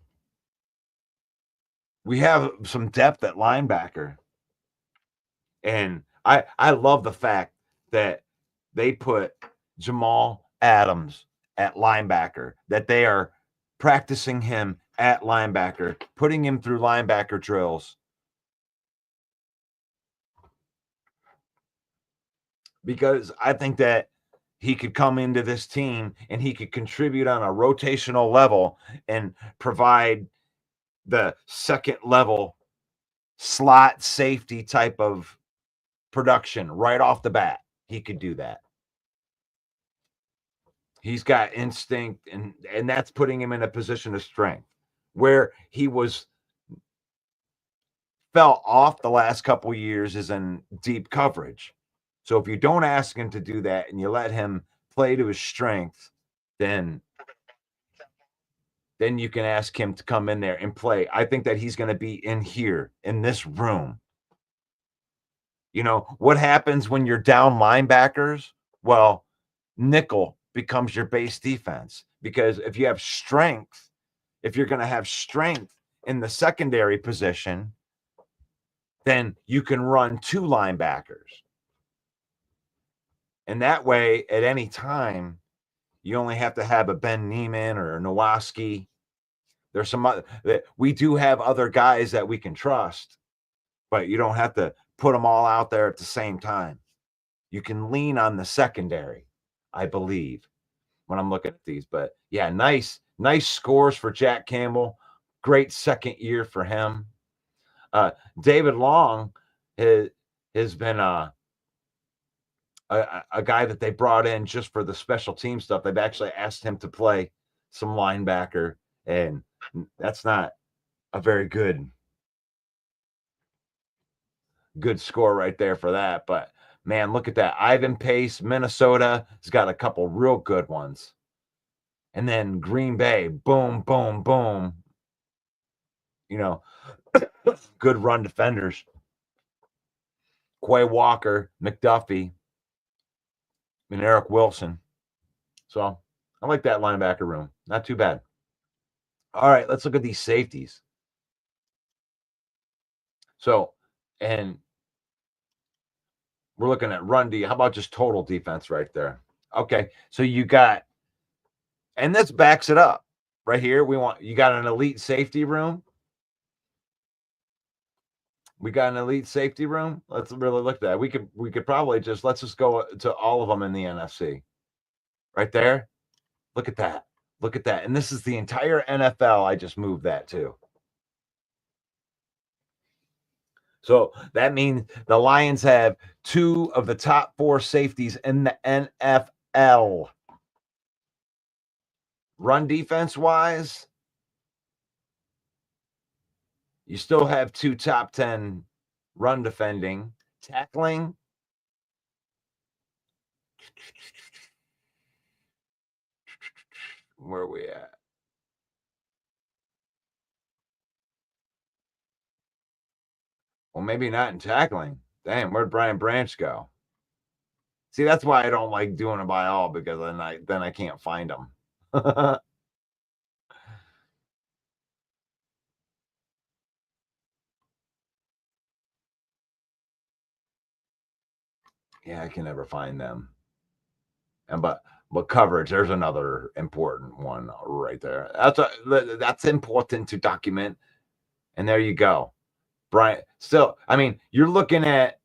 some depth at linebacker. And I love the fact that they put Jamal Adams at linebacker, that they are practicing him at linebacker, putting him through linebacker drills. Because I think that he could come into this team and he could contribute on a rotational level and provide the second level slot safety type of production right off the bat. He could do that. He's got instinct, and that's putting him in a position of strength where he fell off the last couple of years is in deep coverage. So if you don't ask him to do that and you let him play to his strength, then you can ask him to come in there and play. I think that he's going to be in here, in this room. You know, what happens when you're down linebackers? Well, nickel becomes your base defense, because if you have strength, if you're going to have strength in the secondary position, then you can run 2 linebackers. And that way, at any time, you only have to have a Ben Neiman or a Nowaski. There's some other, we do have other guys that we can trust, but you don't have to put them all out there at the same time. You can lean on the secondary, I believe, when I'm looking at these. But yeah, nice scores for Jack Campbell. Great second year for him. David Long has been a guy that they brought in just for the special team stuff. They've actually asked him to play some linebacker, and that's not a very good score right there for that. But man, look at that. Ivan Pace, Minnesota has got a couple real good ones. And then Green Bay, boom, boom, boom. You know, good run defenders. Quay Walker, McDuffie, and Eric Wilson. So I like that linebacker room. Not too bad. All right, let's look at these safeties. So, and we're looking at run D. How about just total defense right there? Okay, so you got, and this backs it up right here. You got an elite safety room. We got an elite safety room. Let's really look at that. We could probably let's just go to all of them in the NFC. Right there. Look at that. Look at that. And this is the entire NFL. I just moved that too. So that means the Lions have 2 of the top 4 safeties in the NFL. Run defense wise, you still have 2 top 10 run defending. Tackling, where are we at? Well, maybe not in tackling. Damn, where'd Brian Branch go? See, that's why I don't like doing it by all, because then I can't find them. Yeah, I can never find them. And but coverage, there's another important one right there. That's important to document. And there you go. Brian, still, I mean, you're looking at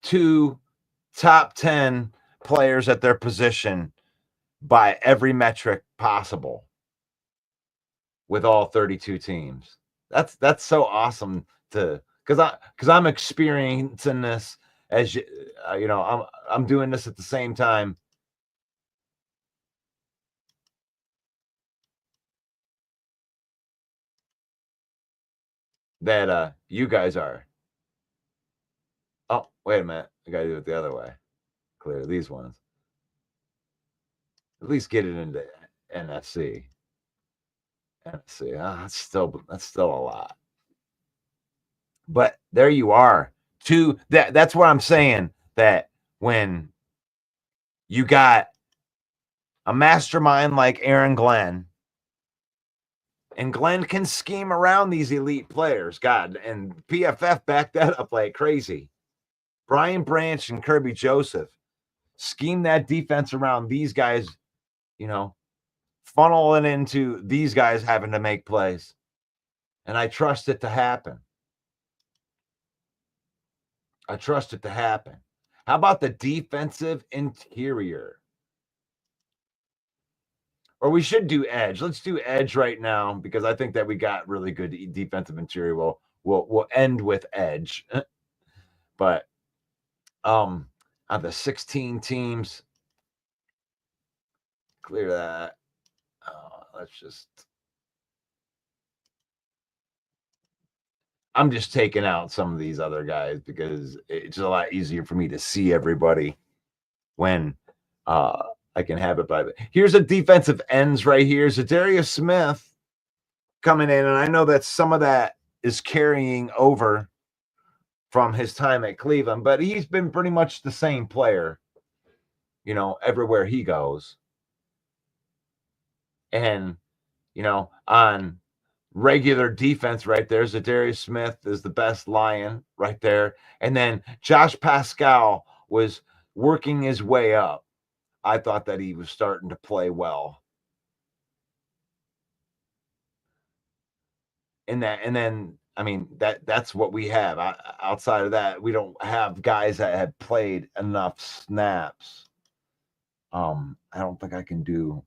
2 top 10 players at their position by every metric possible with all 32 teams. That's so awesome because I'm experiencing this as you know, I'm doing this at the same time. That you guys are. Oh, wait a minute. I gotta do it the other way. Clear these ones. At least get it into NFC. NFC. That's still a lot. But there you are. That's what I'm saying. That when you got a mastermind like Aaron Glenn, and Glenn can scheme around these elite players. God, and PFF backed that up like crazy. Brian Branch and Kirby Joseph scheme that defense around these guys, you know, funnel it into these guys having to make plays. And I trust it to happen. I trust it to happen. How about the defensive interior? Or we should do edge. Let's do edge right now because I think that we got really good defensive interior. We'll end with edge. But on the 16 teams, clear that. Let's just. I'm just taking out some of these other guys because it's a lot easier for me to see everybody when I can have it by. Here's a defensive ends right here. Zadarius Smith coming in, and I know that some of that is carrying over from his time at Cleveland, but he's been pretty much the same player, you know, everywhere he goes. And, you know, on regular defense right there, Zadarius Smith is the best Lion right there. And then Josh Pascal was working his way up. I thought that he was starting to play well. And then I mean that's what we have. Outside of that, we don't have guys that have played enough snaps. I don't think I can do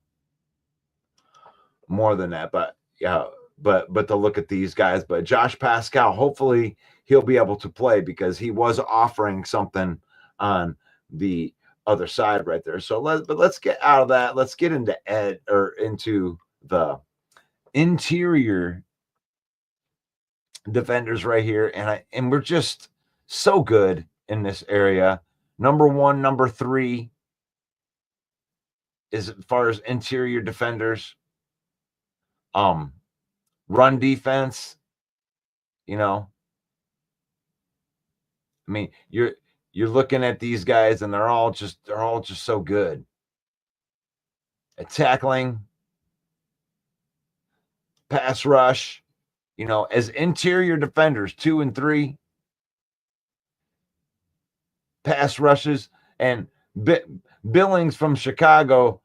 more than that, but yeah, but to look at these guys. But Josh Pascal, hopefully he'll be able to play because he was offering something on the other side right there. So let's get out of that. Let's get into into the interior defenders right here, and we're just so good in this area. Number 1, number 3 as far as interior defenders. Run defense, you know. I mean, you're looking at these guys and they're all just so good. At tackling, pass rush, as interior defenders, 2 and 3 pass rushes, and Billings from Chicago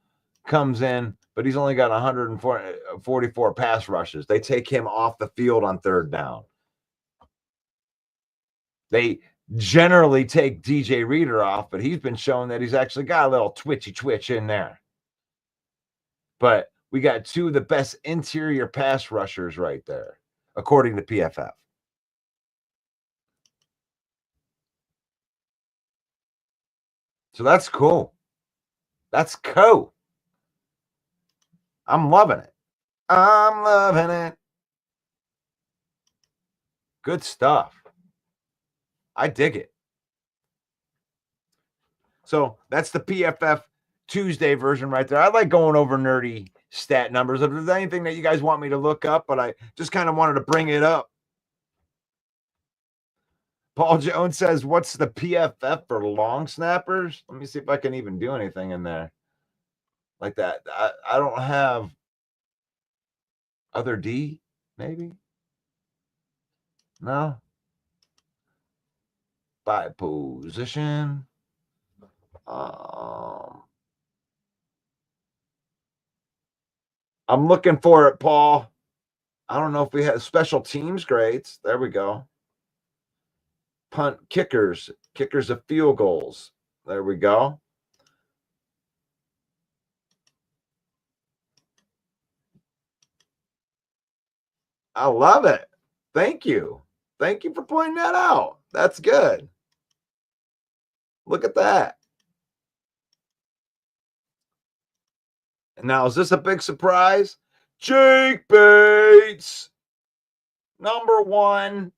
comes in, but he's only got 144 pass rushes. They take him off the field on third down. They generally take DJ Reader off, but he's been showing that he's actually got a little twitch in there. But we got 2 of the best interior pass rushers right there, according to PFF. So that's cool. That's cool. I'm loving it. I'm loving it. Good stuff. I dig it. So that's the PFF Tuesday version right there. I like going over nerdy stat numbers. If there's anything that you guys want me to look up, but I just kind of wanted to bring it up. Paul Jones says, what's the PFF for long snappers? Let me see if I can even do anything in there like that. I don't have other D, maybe? No. By position. I'm looking for it, Paul. I don't know if we have special teams grades. There we go. Punt kickers of field goals. There we go. I love it. Thank you. Thank you for pointing that out. That's good. Look at that. Now, is this a big surprise? Jake Bates, number 1.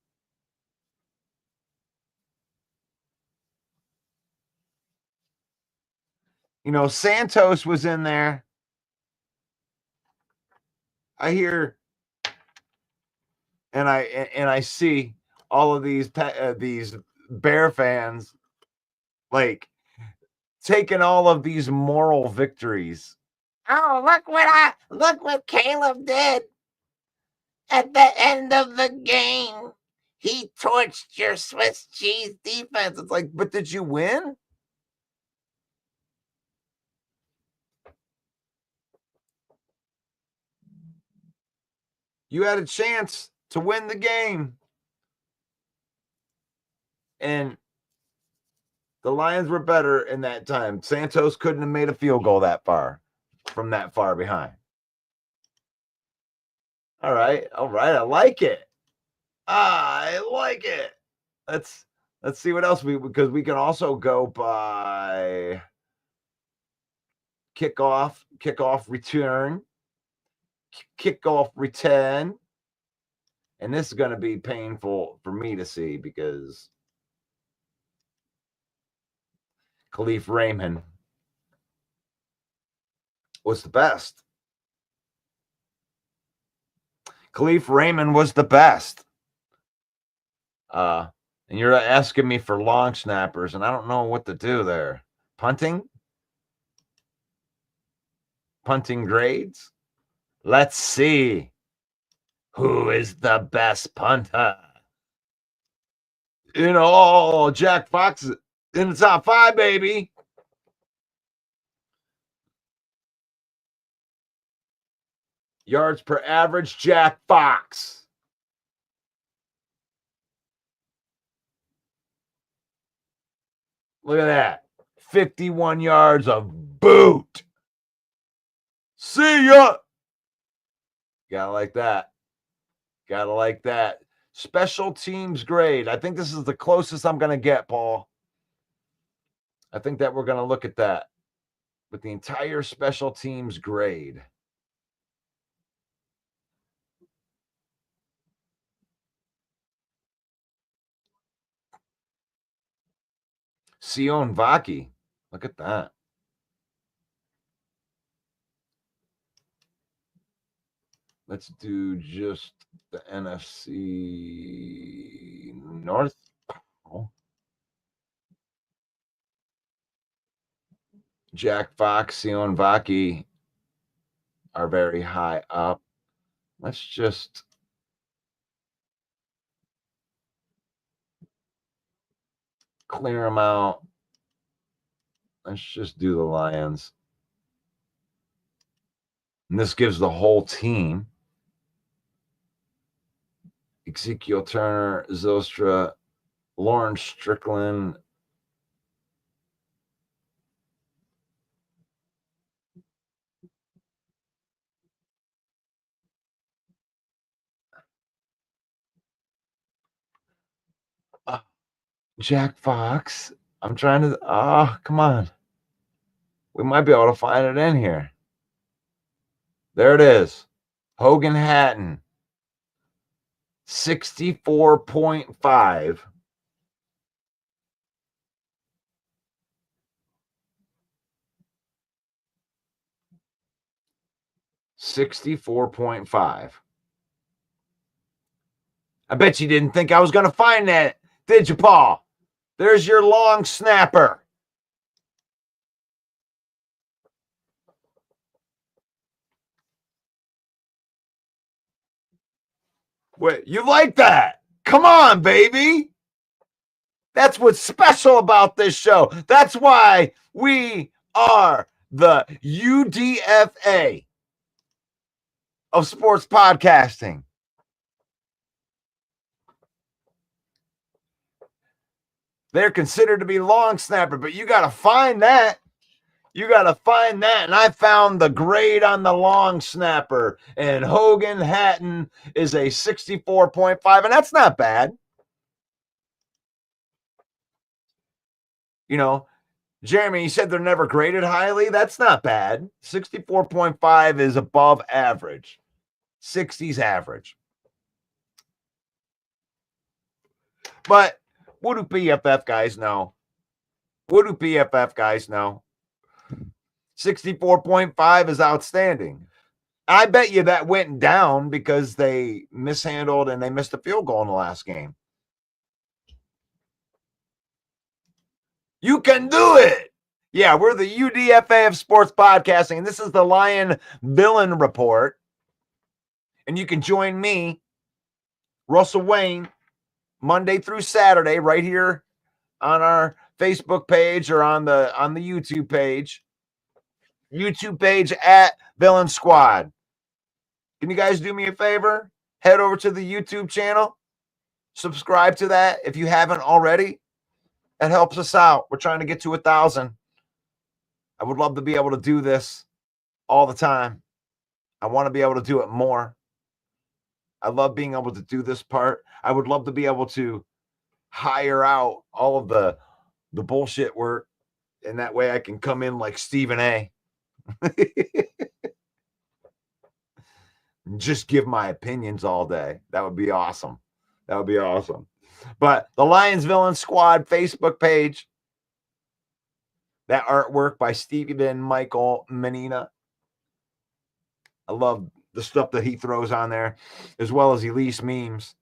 Santos was in there. I hear and I see all of these Bear fans like taking all of these moral victories. Oh, look what Caleb did at the end of the game. He torched your Swiss cheese defense. It's like, but did you win? You had a chance to win the game. And the Lions were better in that time. Santos couldn't have made a field goal that far from that far behind. All right. I like it. I like it. Let's see what else because we can also go by kickoff return, kickoff return. And this is going to be painful for me to see because Khalif Raymond was the best. Khalif Raymond was the best. And you're asking me for long snappers, and I don't know what to do there. Punting grades? Let's see. Who is the best punter? Jack Fox in the top 5, baby. Yards per average, Jack Fox. Look at that. 51 yards of boot. See ya. Gotta like that. Special teams grade. I think this is the closest I'm going to get, Paul. I think that we're going to look at that with the entire special teams grade. Sion Vaki. Look at that. Let's do just the NFC North. Jack Fox, Sion Vaki are very high up. Let's just clear them out. Let's just do the Lions. And this gives the whole team Ezekiel Turner, Zylstra, Lauren Strickland. Jack Fox. I'm trying to. Come on. We might be able to find it in here. There it is. Hogan Hatton. 64.5. $64.5. I bet you didn't think I was going to find that, did you, Paul? There's your long snapper. Wait, you like that? Come on, baby. That's what's special about this show. That's why we are the UDFA of sports podcasting. They're considered to be long snapper, but you got to find that. You got to find that. And I found the grade on the long snapper. And Hogan Hatton is a 64.5. And that's not bad. You know, Jeremy, you said they're never graded highly. That's not bad. 64.5 is above average. 60's average. But what do PFF guys know? What do PFF guys know? 64.5 is outstanding. I bet you that went down because they mishandled and they missed a field goal in the last game. You can do it. Yeah, we're the UDFA of sports podcasting, and this is the Lion Villain Report. And you can join me, Russell Wayne, Monday through Saturday, right here on our Facebook page or on the YouTube page. YouTube page at Villain Squad. Can you guys do me a favor? Head over to the YouTube channel. Subscribe to that if you haven't already. That helps us out. We're trying to get to 1,000. I would love to be able to do this all the time. I want to be able to do it more. I love being able to do this part. I would love to be able to hire out all of the bullshit work, and that way I can come in like Stephen A. Just give my opinions all day. That would be awesome. That would be awesome. But the Lions Villain Squad Facebook page, that artwork by Stephen Michael Menina. I love the stuff that he throws on there, as well as Elise memes.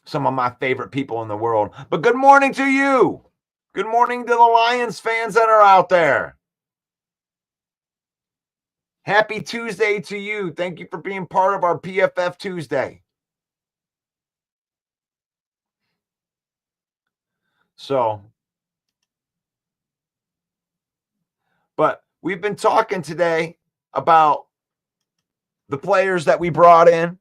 Some of my favorite people in the world. But good morning to you. Good morning to the Lions fans that are out there. Happy Tuesday to you. Thank you for being part of our PFF Tuesday. So, but we've been talking today about the players that we brought in.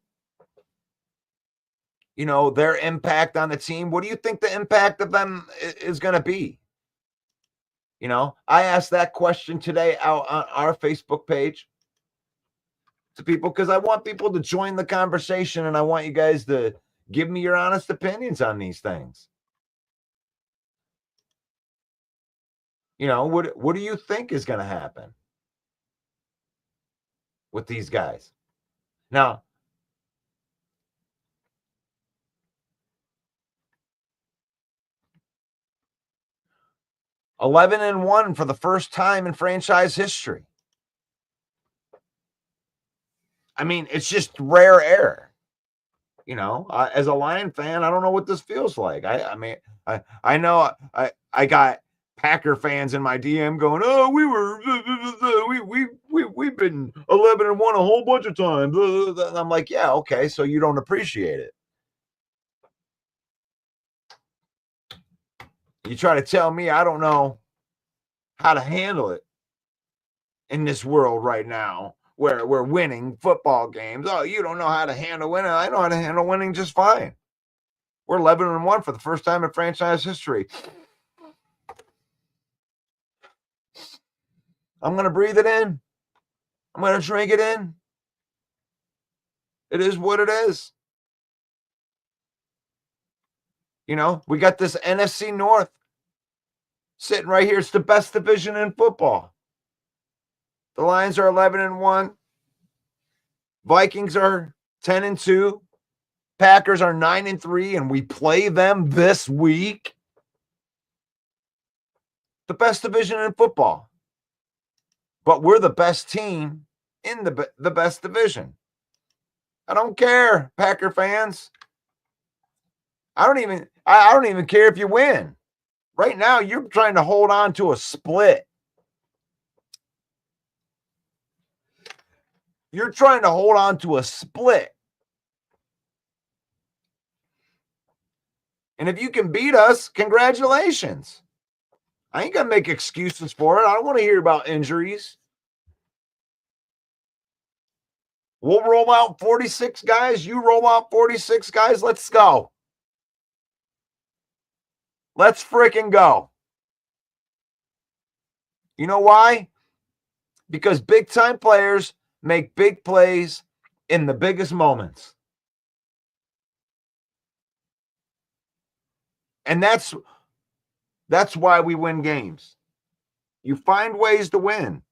You know, their impact on the team. What do you think the impact of them is going to be? You know, I asked that question today out on our Facebook page to people because I want people to join the conversation and I want you guys to give me your honest opinions on these things. You know, what do you think is going to happen with these guys? Now, (11-1) for the first time in franchise history. I mean, it's just rare air. You know, as a Lion fan, I don't know what this feels like. I mean, I know I got Packer fans in my DM going, "Oh, we've been 11-1 a whole bunch of times." And I'm like, "Yeah, okay, so you don't appreciate it." You try to tell me I don't know how to handle it in this world right now where we're winning football games. Oh, you don't know how to handle winning. I know how to handle winning just fine. We're 11-1 for the first time in franchise history. I'm going to breathe it in. I'm going to drink it in. It is what it is. You know, we got this NFC North sitting right here. It's the best division in football. The Lions are 11-1. Vikings are 10-2. Packers are 9-3, and we play them this week. The best division in football. But we're the best team in the best division. I don't care, Packer fans. I don't even care if you win. Right now, you're trying to hold on to a split. You're trying to hold on to a split. And if you can beat us, congratulations. I ain't going to make excuses for it. I don't want to hear about injuries. We'll roll out 46 guys. You roll out 46 guys. Let's go. Let's freaking go. You know why? Because big-time players make big plays in the biggest moments. And that's why we win games. You find ways to win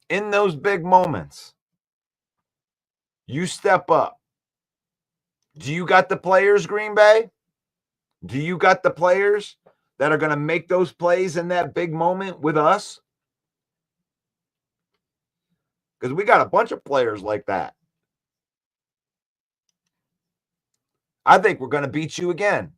in those big moments. You step up. Do you got the players, Green Bay? Do you got the players that are going to make those plays in that big moment with us? Because we got a bunch of players like that. I think we're going to beat you again.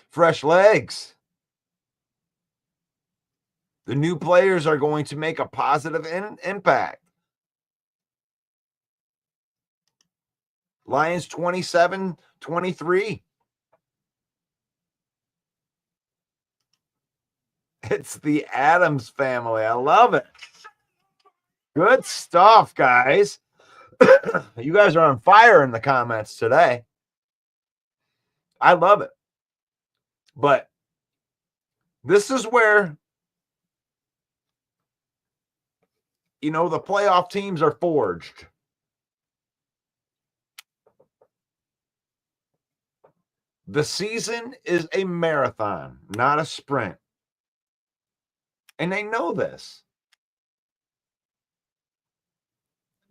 Fresh legs. The new players are going to make a positive impact. Lions 27-23. It's the Adams family. I love it. Good stuff, guys. You guys are on fire in the comments today. I love it. But this is where, you know, the playoff teams are forged. The season is a marathon, not a sprint. And they know this.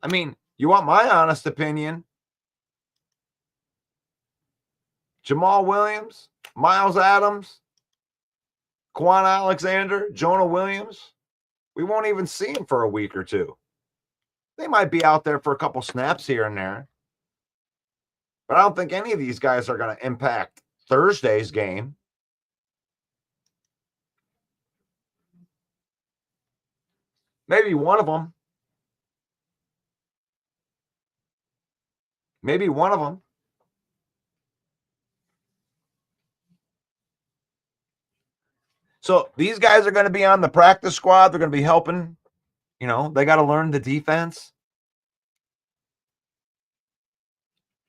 I mean, you want my honest opinion? Jamal Williams, Miles Adams, Quan Alexander, Jonah Williams, we won't even see them for a week or two. They might be out there for a couple snaps here and there. But I don't think any of these guys are going to impact Thursday's game. Maybe one of them. Maybe one of them. So these guys are going to be on the practice squad. They're going to be helping. You know, they got to learn the defense.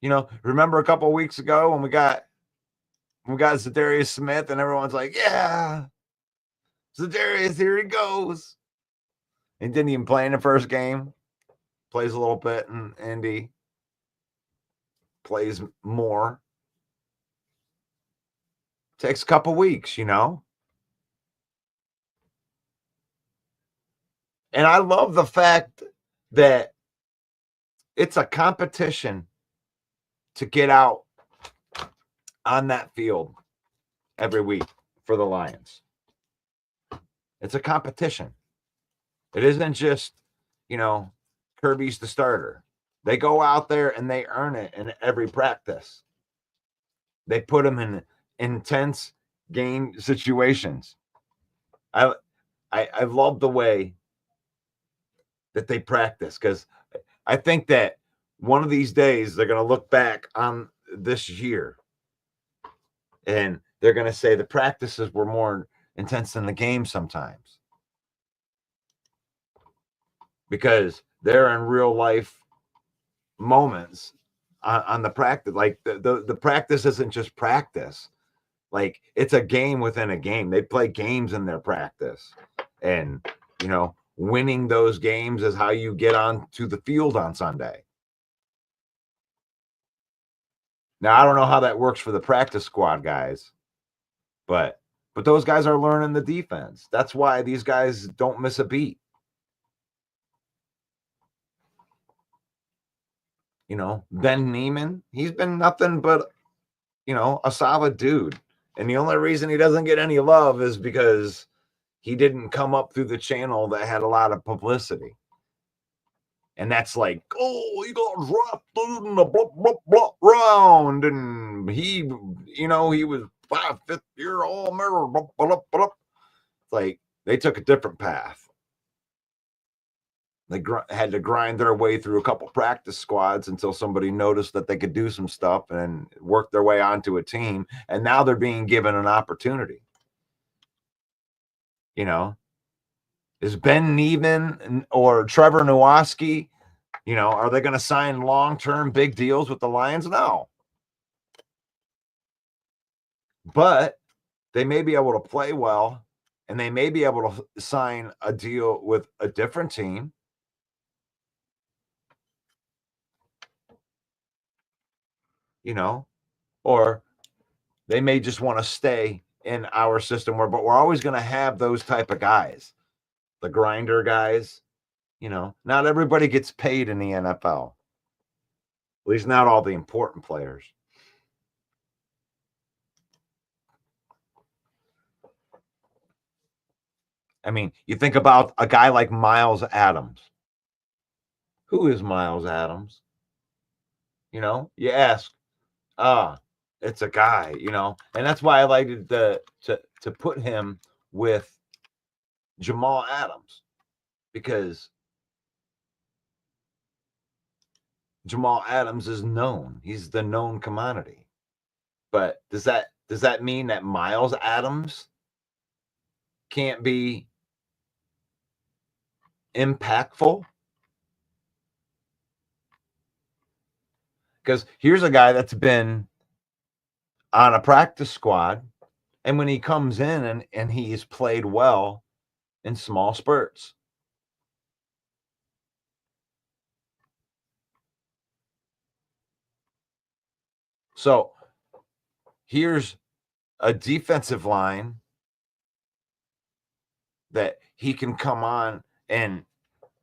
You know, remember a couple of weeks ago when we got Zadarius Smith and everyone's like, yeah, Zadarius, here he goes. He didn't even play in the first game. Plays a little bit in Indy. Plays more. Takes a couple weeks, you know. And I love the fact that it's a competition to get out on that field every week for the Lions. It's a competition. It isn't just, you know, Kirby's the starter. They go out there and they earn it in every practice. They put him in intense game situations. I love the way that they practice, because I think that one of these days they're going to look back on this year and they're going to say the practices were more intense than the game sometimes, because they're in real life moments on the practice. Like the practice isn't just practice. Like, it's a game within a game. They play games in their practice, and winning those games is how you get onto the field on Sunday. Now, I don't know how that works for the practice squad guys, but those guys are learning the defense. That's why these guys don't miss a beat. Ben Neiman, he's been nothing but, a solid dude. And the only reason he doesn't get any love is because he didn't come up through the channel that had a lot of publicity. And that's like, oh, he got drafted in the blah, blah, blah round. And he was 5th year All-American. Blah, blah, blah. It's like they took a different path. They had to grind their way through a couple practice squads until somebody noticed that they could do some stuff and work their way onto a team. And now they're being given an opportunity. Is Ben Neiman or Trevor Nowaski, are they going to sign long-term big deals with the Lions? No. But they may be able to play well, and they may be able to sign a deal with a different team. Or they may just want to stay in our system, but we're always going to have those type of guys, the grinder guys. Not everybody gets paid in the NFL. At least not all the important players. I mean, you think about a guy like Miles Adams. Who is Miles Adams? You ask, it's a guy, and that's why I like to put him with Jamal Adams, because Jamal Adams is known. He's the known commodity. But does that mean that Miles Adams can't be impactful? Because here's a guy that's been on a practice squad, and when he comes in and he's played well in small spurts. So here's a defensive line that he can come on and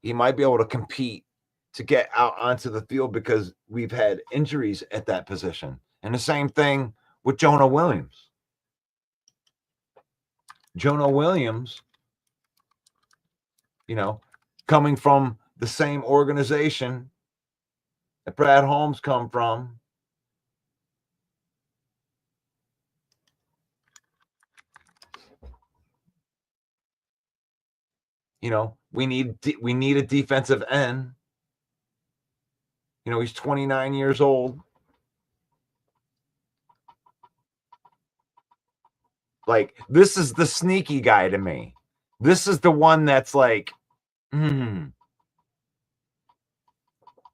he might be able to compete to get out onto the field, because we've had injuries at that position. And the same thing with Jonah Williams. Jonah Williams, coming from the same organization that Brad Holmes come from. We need a defensive end. He's 29 years old. Like, this is the sneaky guy to me. This is the one that's like,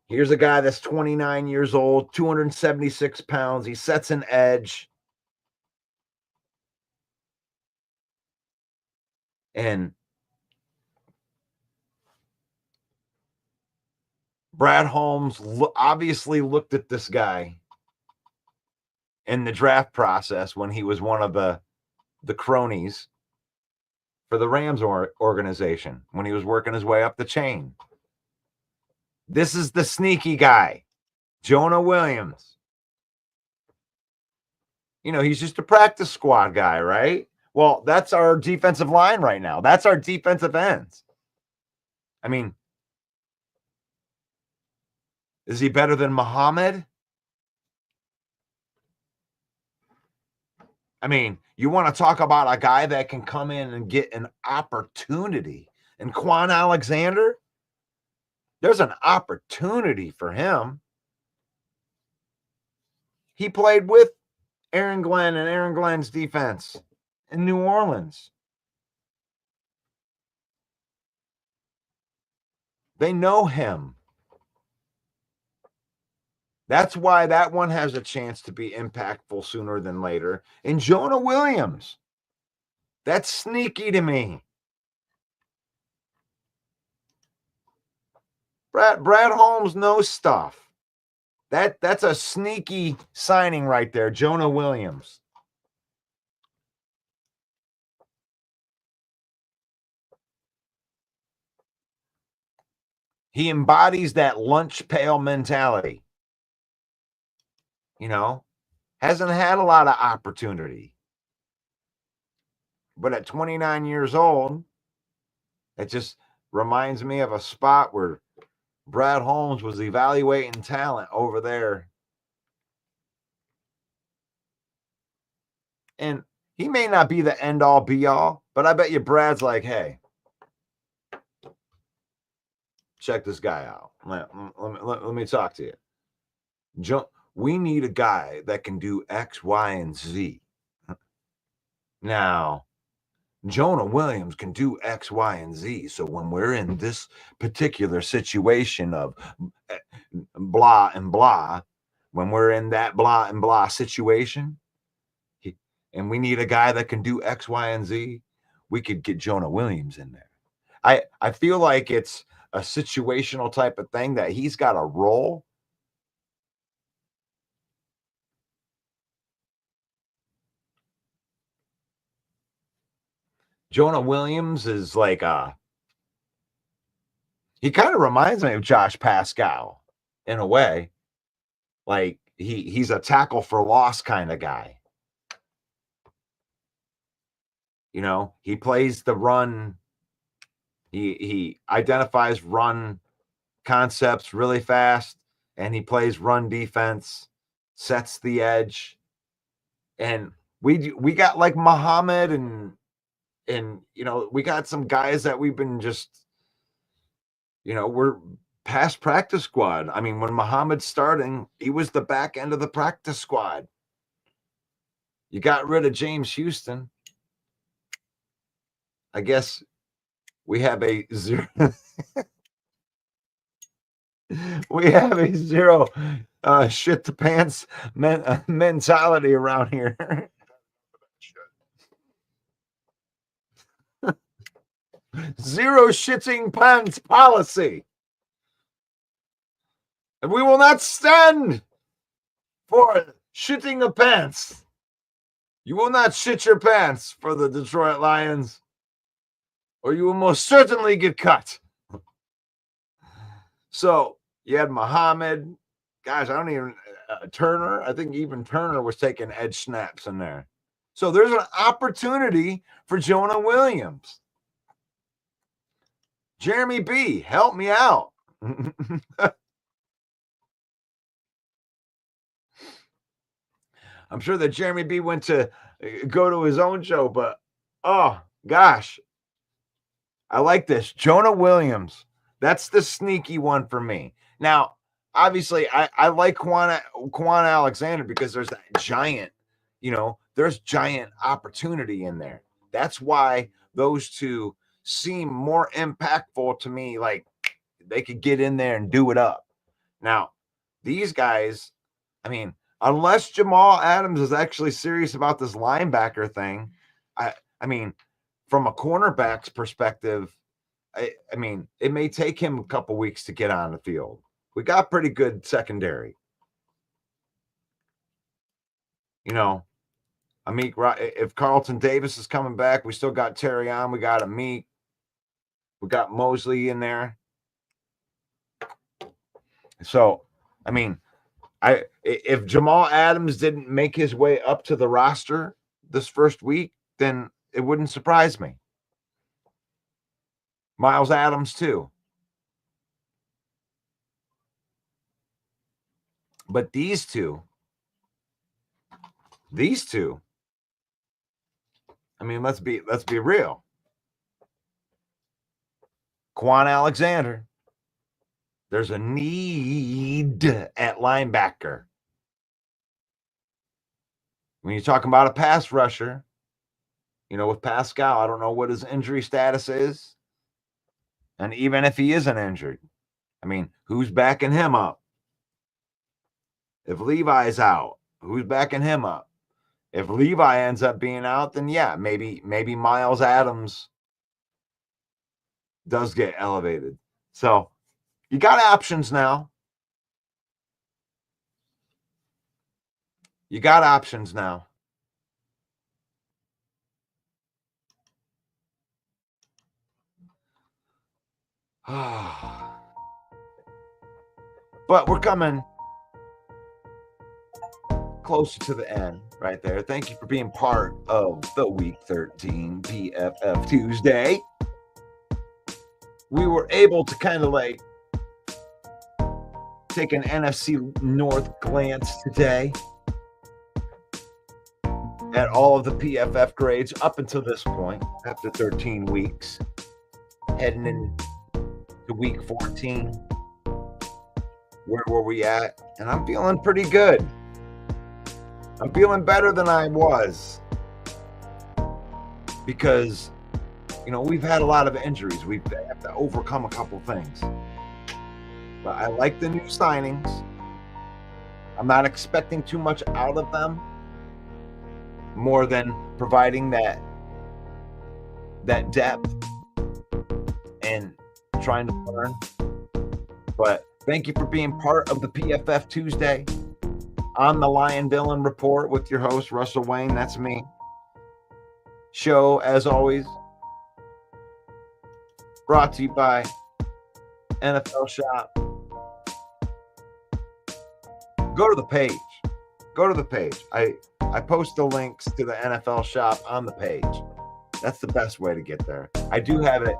here's a guy that's 29 years old, 276 pounds. He sets an edge. And Brad Holmes obviously looked at this guy in the draft process when he was one of the cronies for the Rams organization, when he was working his way up the chain. This is the sneaky guy, Jonah Williams. He's just a practice squad guy, right? Well, that's our defensive line right now. That's our defensive ends. I mean, Is he better than Muhammad? I mean, you want to talk about a guy that can come in and get an opportunity. And Quan Alexander, there's an opportunity for him. He played with Aaron Glenn and Aaron Glenn's defense in New Orleans. They know him. That's why that one has a chance to be impactful sooner than later. And Jonah Williams, that's sneaky to me. Brad Holmes knows stuff. That's a sneaky signing right there, Jonah Williams. He embodies that lunch pail mentality. You know, hasn't had a lot of opportunity. But at 29 years old, it just reminds me of a spot where Brad Holmes was evaluating talent over there. And he may not be the end all be all, but I bet you Brad's like, hey, check this guy out. Let me talk to you. We need a guy that can do X, Y, and Z. Now, Jonah Williams can do X, Y, and Z. So when we're in this particular situation of blah and blah, when we're in that blah and blah situation, and we need a guy that can do X, Y, and Z, we could get Jonah Williams in there. I feel like it's a situational type of thing that he's got a role. Jonah Williams is like he kind of reminds me of Josh Pascal in a way. Like he's a tackle for loss kind of guy. You know, he plays the run. He identifies run concepts really fast, and he plays run defense, sets the edge. And we got like Muhammad and you know, we got some guys that we've been just, you know, we're past practice squad. I mean, when Muhammad's starting, he was the back end of the practice squad. You got rid of James Houston. I guess we have a zero. We have a zero shit the pants mentality around here. Zero shitting pants policy. And we will not stand for shitting the pants. You will not shit your pants for the Detroit Lions, or you will most certainly get cut. So you had Muhammad. Gosh, I don't even Turner. I think even Turner was taking edge snaps in there. So there's an opportunity for Jonah Williams. Jeremy B, help me out. I'm sure that Jeremy B went to go to his own show, but oh gosh, I like this. Jonah Williams. That's the sneaky one for me. Now, obviously, I like Quan Alexander because there's that giant, you know, there's giant opportunity in there. That's why those two seem more impactful to me. Like they could get in there and do it up. Now, these guys, I mean, unless Jamal Adams is actually serious about this linebacker thing, I mean, from a cornerback's perspective, I mean, it may take him a couple weeks to get on the field. We got pretty good secondary. You know, Amik, if Carlton Davis is coming back, we still got Terry on. We got Amik. We got Mosley in there. So, I mean, if Jamal Adams didn't make his way up to the roster this first week, then it wouldn't surprise me. Miles Adams, too. But these two, I mean, let's be real. Quan Alexander, there's a need at linebacker. When you're talking about a pass rusher, with Pascal, I don't know what his injury status is. And even if he isn't injured, I mean, who's backing him up? If Levi's out, who's backing him up? If Levi ends up being out, then yeah, maybe Miles Adams does get elevated. So you got options now. But we're coming closer to the end right there. Thank you for being part of the Week 13 PFF Tuesday. We were able to kind of like take an NFC North glance today at all of the PFF grades up until this point, after 13 weeks, heading into Week 14. Where were we at? And I'm feeling pretty good. I'm feeling better than I was because, we've had a lot of injuries. We have to overcome a couple things. But I like the new signings. I'm not expecting too much out of them, more than providing that depth and trying to learn. But thank you for being part of the PFF Tuesday on the Lion Villain Report with your host, Russell Wayne. That's me. Show, as always, brought to you by NFL Shop. Go to the page. I post the links to the NFL Shop on the page. That's the best way to get there. I do have it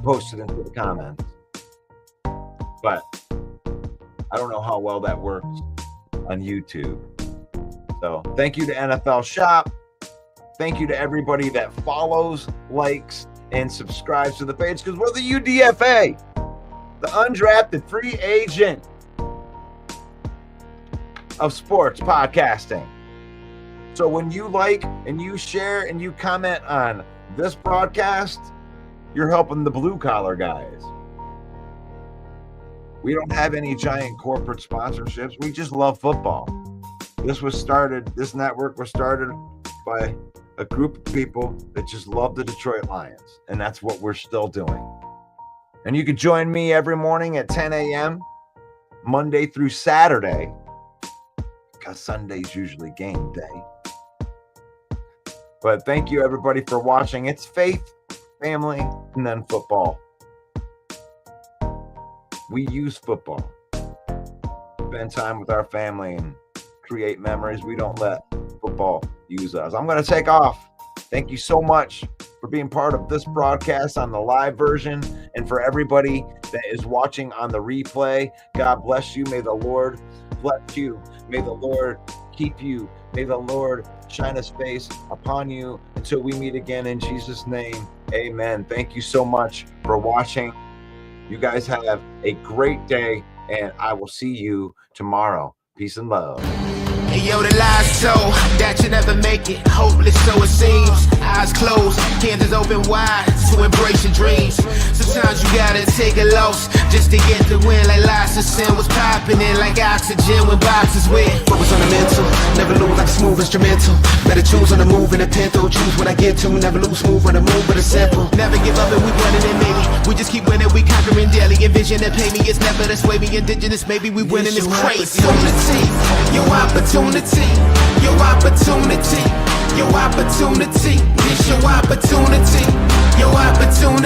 posted into the comments, but I don't know how well that works on YouTube. So thank you to NFL Shop. Thank you to everybody that follows, likes, and subscribes to the page, because we're the UDFA, the undrafted free agent of sports podcasting. So when you like and you share and you comment on this broadcast, you're helping the blue collar guys. We don't have any giant corporate sponsorships. We just love football. This network was started by a group of people that just love the Detroit Lions. And that's what we're still doing. And you can join me every morning at 10 a.m., Monday through Saturday, because Sunday's usually game day. But thank you, everybody, for watching. It's faith, family, and then football. We use football. Spend time with our family and create memories. We don't let football use us. I'm going to take off. Thank you so much for being part of this broadcast on the live version. And for everybody that is watching on the replay, God bless you. May the Lord bless you. May the Lord keep you. May the Lord shine his face upon you until we meet again in Jesus' name. Amen. Thank you so much for watching. You guys have a great day, and I will see you tomorrow. Peace and love. Hey, yo, the lies so that you never make it. Hopeless, so it seems. Eyes closed, canvas open wide to embrace your dreams. Sometimes you gotta take a loss just to get the win. Like lots of sin was popping in like oxygen when boxes wet. Focus on the mental, never lose like a smooth instrumental. Better choose on the move in a pinto. Choose what I get to, never lose smooth on the move, but it's simple. Never give up and we running it, maybe. We just keep winning, we conquering daily. Envision that pay me, it's never this way. We indigenous, maybe we winning this crazy. Your opportunity, your opportunity, your opportunity, it's your opportunity, your opportunity.